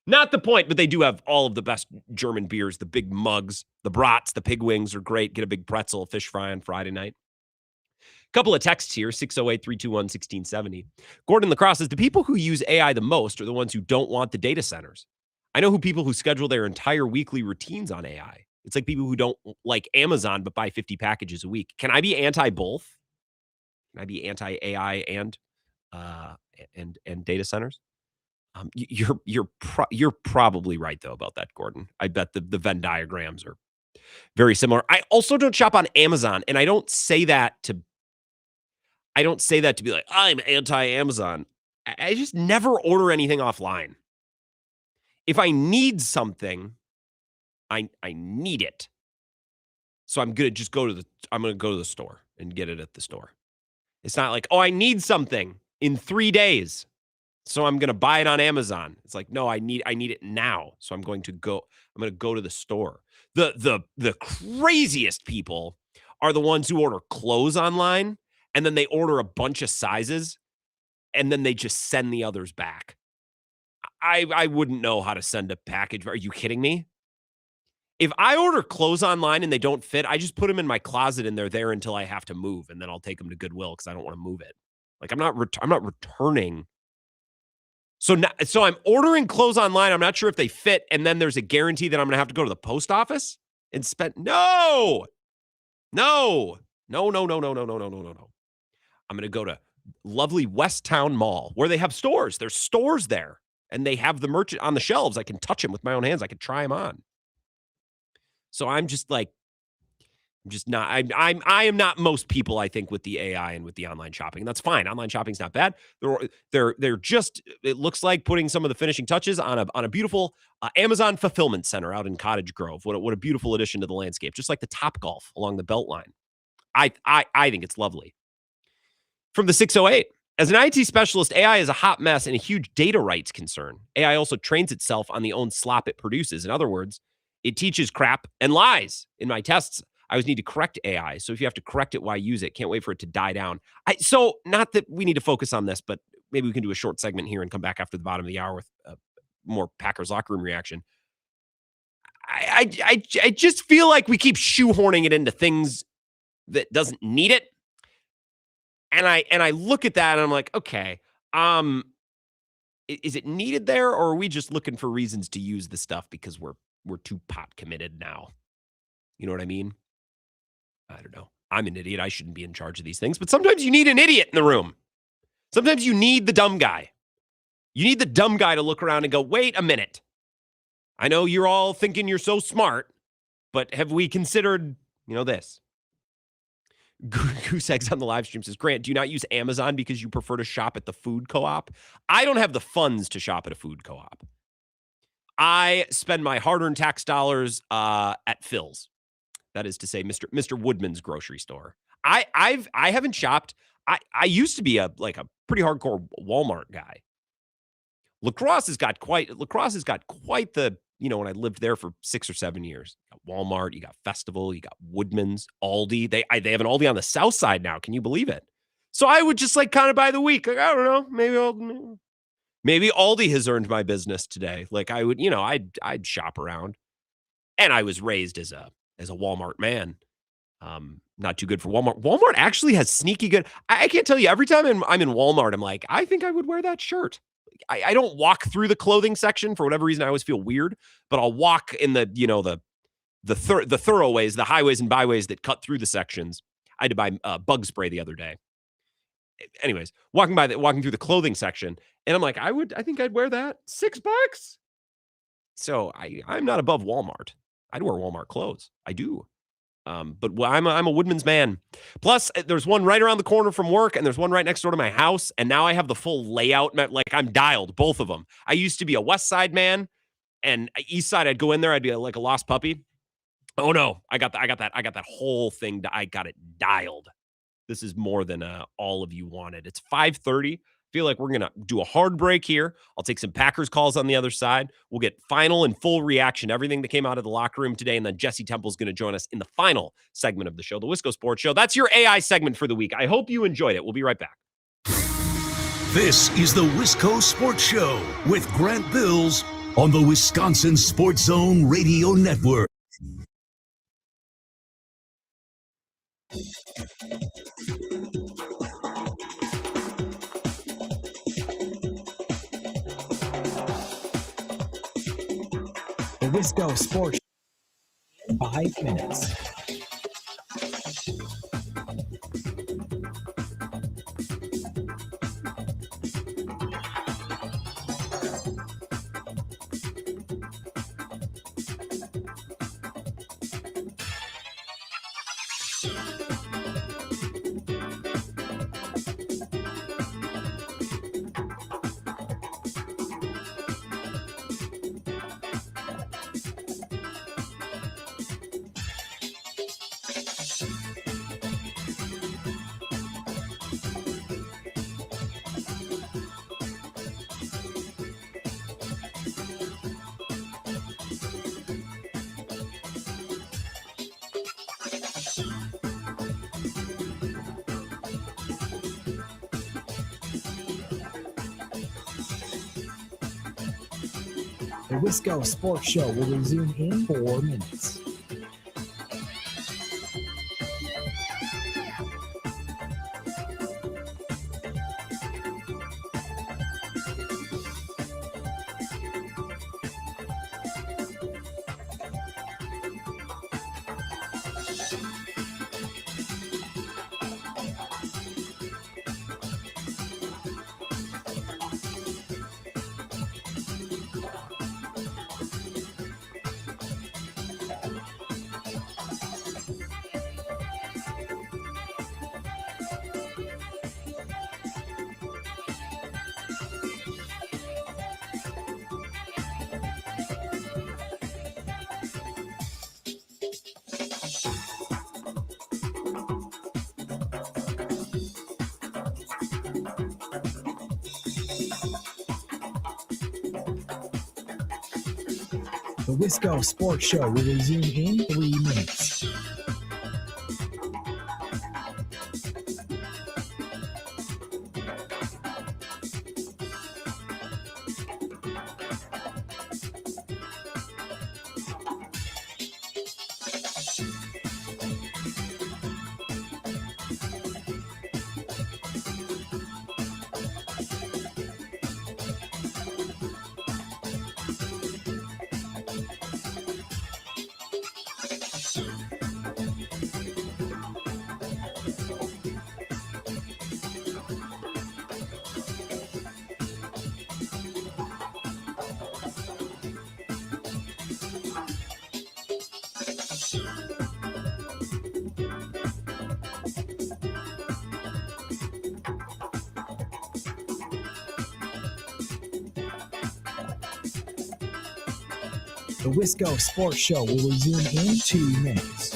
Not the point, but they do have all of the best German beers, the big mugs, the brats, the pig wings are great. Get a big pretzel, fish fry on Friday night. Couple of texts here, 608-321-1670. Gordon Lacrosse says, the people who use AI the most are the ones who don't want the data centers. I know people who schedule their entire weekly routines on AI. It's like people who don't like Amazon but buy 50 packages a week. Can I be anti-both? Can I be anti-AI and data centers? You're probably right, though, about that, Gordon. I bet the Venn diagrams are very similar. I also don't shop on Amazon, and I don't say that to be like, I'm anti-Amazon. I just never order anything offline. If I need something, I need it. So I'm going to go to the store and get it at the store. It's not like, oh, I need something in 3 days, so I'm going to buy it on Amazon. It's like, no, I need it now. So I'm going to go to the store. The craziest people are the ones who order clothes online and then they order a bunch of sizes and then they just send the others back. I wouldn't know how to send a package. Are you kidding me? If I order clothes online and they don't fit, I just put them in my closet and they're there until I have to move, and then I'll take them to Goodwill because I don't want to move it. Like I'm not returning. So I'm ordering clothes online. I'm not sure if they fit, and then there's a guarantee that I'm going to have to go to the post office and spend. No. I'm going to go to lovely Westtown Mall where they have stores. There's stores there, and they have the merchant on the shelves. I can touch them with my own hands. I can try them on. So I am not most people, I think, with the AI and with the online shopping. And that's fine. Online shopping's not bad. They're just, it looks like putting some of the finishing touches on a beautiful Amazon fulfillment center out in Cottage Grove. What a beautiful addition to the landscape, just like the Topgolf along the Beltline. I think it's lovely. From the 608, as an IT specialist, AI is a hot mess and a huge data rights concern. AI also trains itself on the own slop it produces. In other words, it teaches crap and lies. In my tests, I always need to correct AI. So if you have to correct it, why use it? Can't wait for it to die down. So not that we need to focus on this, but maybe we can do a short segment here and come back after the bottom of the hour with more Packers locker room reaction. I just feel like we keep shoehorning it into things that doesn't need it. And I look at that and I'm like, okay, is it needed there, or are we just looking for reasons to use the stuff because we're too pot committed now? You know what I mean? I don't know. I'm an idiot. I shouldn't be in charge of these things, but sometimes you need an idiot in the room. Sometimes you need the dumb guy. You need the dumb guy to look around and go, wait a minute. I know you're all thinking you're so smart, but have we considered, this? Goose Eggs on the live stream says, Grant, do you not use Amazon because you prefer to shop at the food co-op? I don't have the funds to shop at a food co-op. I spend my hard-earned tax dollars at Phil's. That is to say, Mr. Woodman's grocery store. I haven't shopped. I used to be a pretty hardcore Walmart guy. Lacrosse has got quite the, when I lived there for 6 or 7 years. You got Walmart, you got Festival, you got Woodman's, Aldi. They have an Aldi on the south side now. Can you believe it? So I would just kind of by the week, I don't know, maybe Aldi has earned my business today. I would, I'd shop around. And I was raised as a Walmart man. Not too good for Walmart. Walmart actually has sneaky good. I can't tell you, every time I'm in Walmart, I'm like, I think I would wear that shirt. I don't walk through the clothing section for whatever reason. I always feel weird, but I'll walk in the thoroughways, the highways and byways that cut through the sections. I had to buy bug spray the other day. Anyways, walking through the clothing section, and I'm like, I think I'd wear that. $6. So I'm not above Walmart. I'd wear Walmart clothes. I do. But I'm a Woodman's man. Plus, there's one right around the corner from work, and there's one right next door to my house. And now I have the full layout. I'm dialed, both of them. I used to be a West Side man, and East Side, I'd go in there, I'd be like a lost puppy. Oh no, I got that whole thing. I got it dialed. This is more than all of you wanted. It's 5:30. Feel like we're going to do a hard break here. I'll take some Packers calls on the other side. We'll get final and full reaction, everything that came out of the locker room today. And then Jesse Temple's going to join us in the final segment of the show, the Wisco Sports Show. That's your AI segment for the week. I hope you enjoyed it. We'll be right back. This is the Wisco Sports Show with Grant Bills on the Wisconsin Sports Zone Radio Network. Wisco Sports in 5 minutes. The Wisco Sports Show will resume in 4 minutes. The Wisco Sports Show will resume in 3 minutes. The Wisco Sports Show will resume in 2 minutes.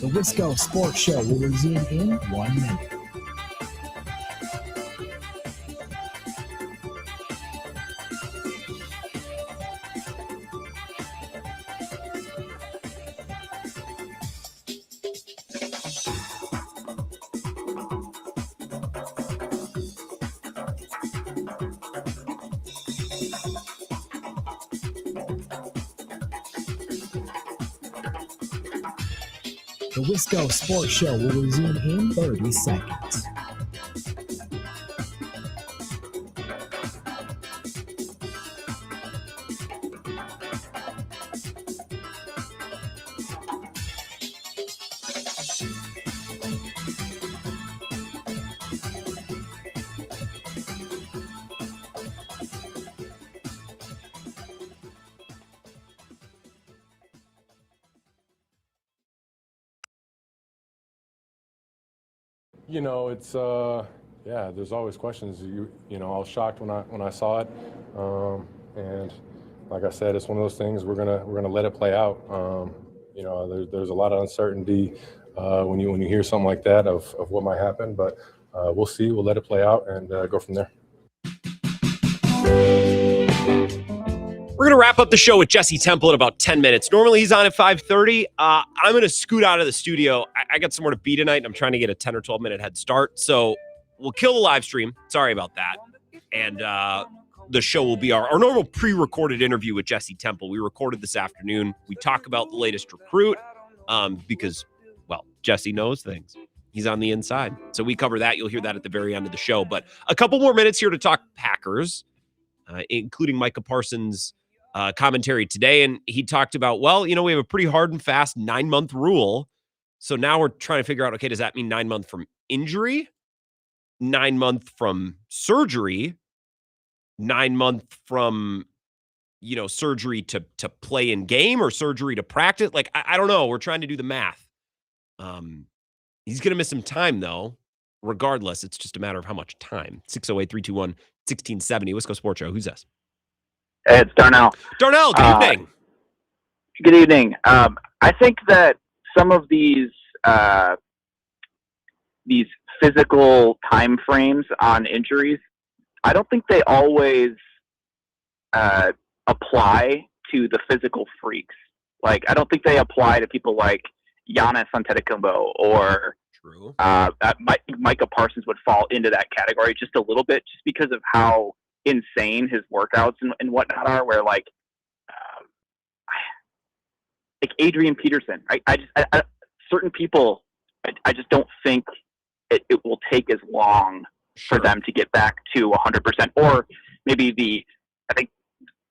The Wisco Sports Show will resume in 1 minute. The Wisco Sports Show will resume in 30 seconds. You know, it's yeah. There's always questions. You know, I was shocked when I saw it, and like I said, it's one of those things. We're gonna let it play out. You know, there's a lot of uncertainty when you hear something like that of what might happen, but we'll see. We'll let it play out and go from there. We're going to wrap up the show with Jesse Temple in about 10 minutes. Normally he's on at 5:30. I'm going to scoot out of the studio. I got somewhere to be tonight, and I'm trying to get a 10 or 12-minute head start. So we'll kill the live stream. Sorry about that. And the show will be our normal pre-recorded interview with Jesse Temple. We recorded this afternoon. We talk about the latest recruit because, well, Jesse knows things. He's on the inside. So we cover that. You'll hear that at the very end of the show. But a couple more minutes here to talk Packers, including Micah Parsons' commentary today. And he talked about, well, you know, we have a pretty hard and fast 9-month rule. So now we're trying to figure out, okay, does that mean 9 months from injury, 9 months from surgery, 9 months from, you know, surgery to play in game or surgery to practice? Like, I don't know. We're trying to do the math. He's going to miss some time, though. Regardless, it's just a matter of how much time. 608-321-1670, Wisco Sports Show. Who's this? Hey, it's Darnell. Darnell, good evening. Good evening. I think that some of these physical time frames on injuries, I don't think they always apply to the physical freaks. Like, I don't think they apply to people like Giannis Antetokounmpo or Micah Parsons would fall into that category just a little bit, just because of how insane his workouts and whatnot are. Where like Adrian Peterson, I certain people, I just don't think it will take as long for them to get back to 100%. Or maybe I think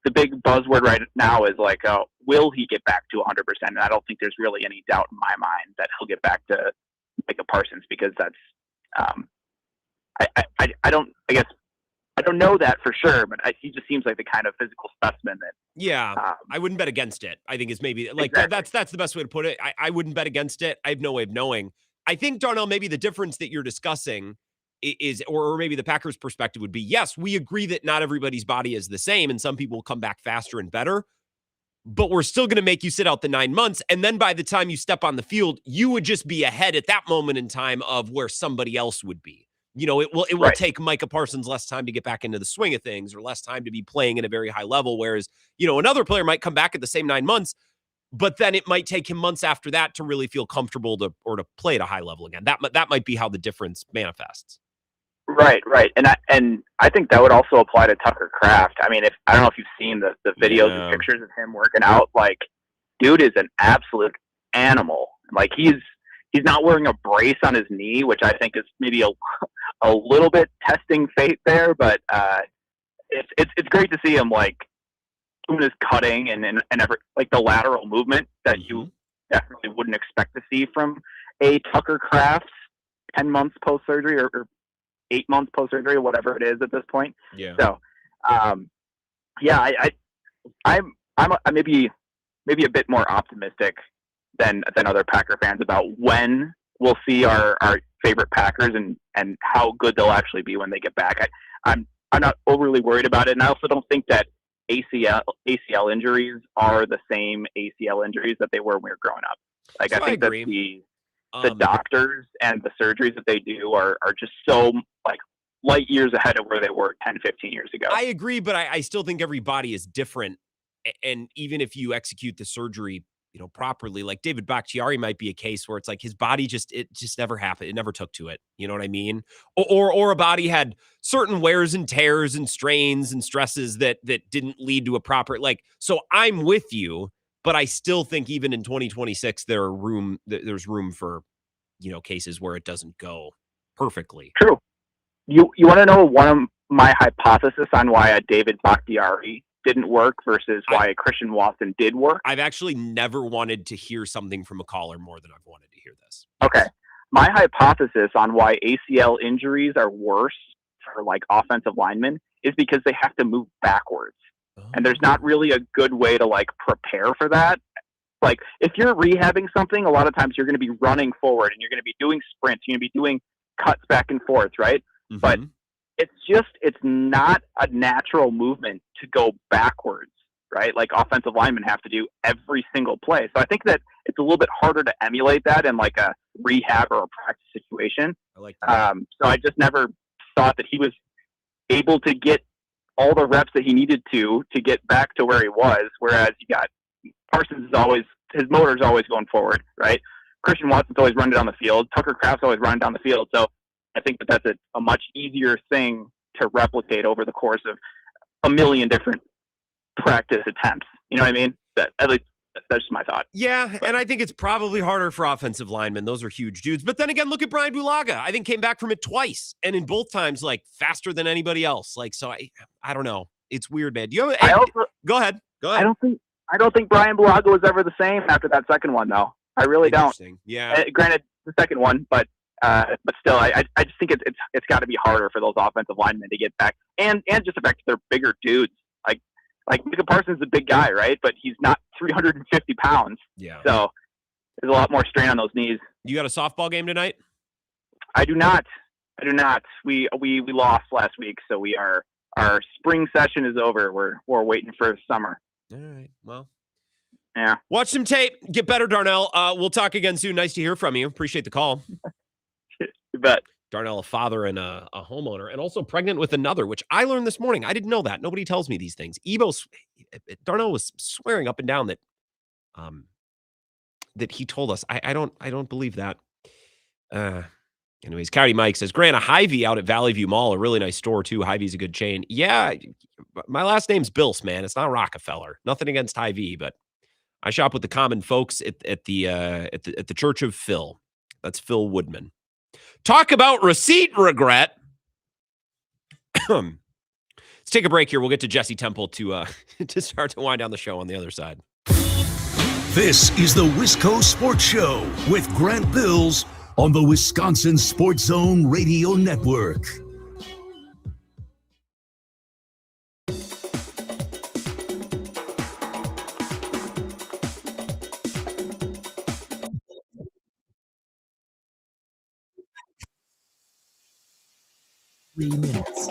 the big buzzword right now is like, will he get back to 100%? And I don't think there's really any doubt in my mind that he'll get back to Micah Parsons, because that's, I don't know that for sure, but he just seems like the kind of physical specimen that. Yeah, I wouldn't bet against it. I think is maybe like exactly. That's the best way to put it. I wouldn't bet against it. I have no way of knowing. I think, Darnell, maybe the difference that you're discussing is, or maybe the Packers' perspective would be, yes, we agree that not everybody's body is the same, and some people will come back faster and better, but we're still going to make you sit out the 9 months. And then by the time you step on the field, you would just be ahead at that moment in time of where somebody else would be. You know, it will right. take Micah Parsons less time to get back into the swing of things, or less time to be playing at a very high level. Whereas, you know, another player might come back at the same 9 months, but then it might take him months after that to really feel comfortable to play at a high level again. That might be how the difference manifests. Right. And I think that would also apply to Tucker Kraft. I mean, I don't know if you've seen the videos and pictures of him working out. Like, dude is an absolute animal. Like, he's not wearing a brace on his knee, which I think is maybe a little bit testing fate there. But it's great to see him like doing his cutting and every, like the lateral movement that you definitely wouldn't expect to see from a Tucker Kraft 10 months post surgery or 8 months post surgery, or whatever it is at this point. Yeah. So, I'm maybe a bit more optimistic than other Packer fans about when we'll see our favorite Packers and how good they'll actually be when they get back. I'm not overly worried about it, and I also don't think that ACL injuries are the same ACL injuries that they were when we were growing up. Like, so I think that the doctors and the surgeries that they do are just so like light years ahead of where they were 10, 15 years ago. I agree, but I still think every body is different. And even if you execute the surgery, you know, properly, like David Bakhtiari might be a case where it's like his body it just never happened. It never took to it. You know what I mean? Or a body had certain wears and tears and strains and stresses that didn't lead to a proper, like, so I'm with you, but I still think even in 2026, there's room for, you know, cases where it doesn't go perfectly. True. You want to know one of my hypothesis on why a David Bakhtiari didn't work versus why a Christian Watson did work? I've actually never wanted to hear something from a caller more than I've wanted to hear this. Okay. My hypothesis on why ACL injuries are worse for like offensive linemen is because they have to move backwards. And there's not really a good way to like prepare for that. Like, if you're rehabbing something, a lot of times you're going to be running forward and you're going to be doing sprints. You're going to be doing cuts back and forth, right? Mm-hmm. But it's not a natural movement to go backwards, right? Like offensive linemen have to do every single play. So I think that it's a little bit harder to emulate that in like a rehab or a practice situation. I like that. So I just never thought that he was able to get all the reps that he needed to get back to where he was. Whereas you got Parsons his motor's always going forward, right? Christian Watson's always running down the field. Tucker Kraft's always running down the field. So I think that that's a much easier thing to replicate over the course of a million different practice attempts. You know what I mean? At least that's just my thought. Yeah, and I think it's probably harder for offensive linemen. Those are huge dudes. But then again, look at Brian Bulaga. I think came back from it twice, and in both times, like faster than anybody else. Like, so I don't know. It's weird, man. Do you have? Go ahead. I don't think Brian Bulaga was ever the same after that second one, though. I really don't. Yeah. Granted, the second one, but still, I just think it's got to be harder for those offensive linemen to get back, and just the fact that they're bigger dudes. Like Micah Parsons is a big guy, right? But he's not 350 pounds. Yeah. So there's a lot more strain on those knees. You got a softball game tonight? I do not. We lost last week, so our spring session is over. We're waiting for summer. All right. Well. Yeah. Watch some tape. Get better, Darnell. We'll talk again soon. Nice to hear from you. Appreciate the call. You bet. Darnell, a father and a homeowner, and also pregnant with another, which I learned this morning. I didn't know that. Nobody tells me these things. Darnell was swearing up and down that that he told us. I don't believe that. Anyways, Coyote Mike says, Grant, a Hy-Vee out at Valley View Mall, a really nice store too. Hy-Vee's a good chain. Yeah, my last name's Bills, man. It's not Rockefeller. Nothing against Hy-Vee, but I shop with the common folks at the Church of Phil. That's Phil Woodman. Talk about receipt regret. Let's take a break here. We'll get to Jesse Temple to start to wind down the show on the other side. This is the Wisco Sports Show with Grant Bills on the Wisconsin Sports Zone Radio Network. Minutes.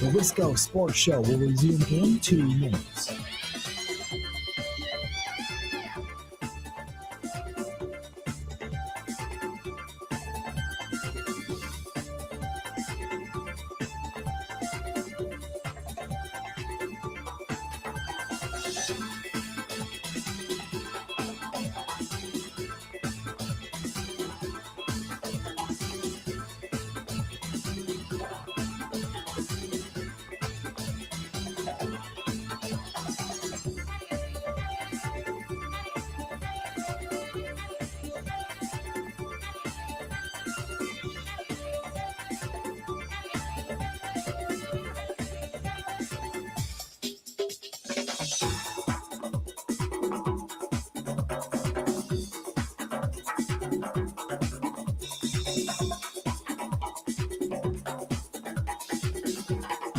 The Wisco Sports Show will resume in 2 minutes.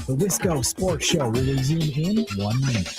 The Wisco Sports Show will resume in 1 minute.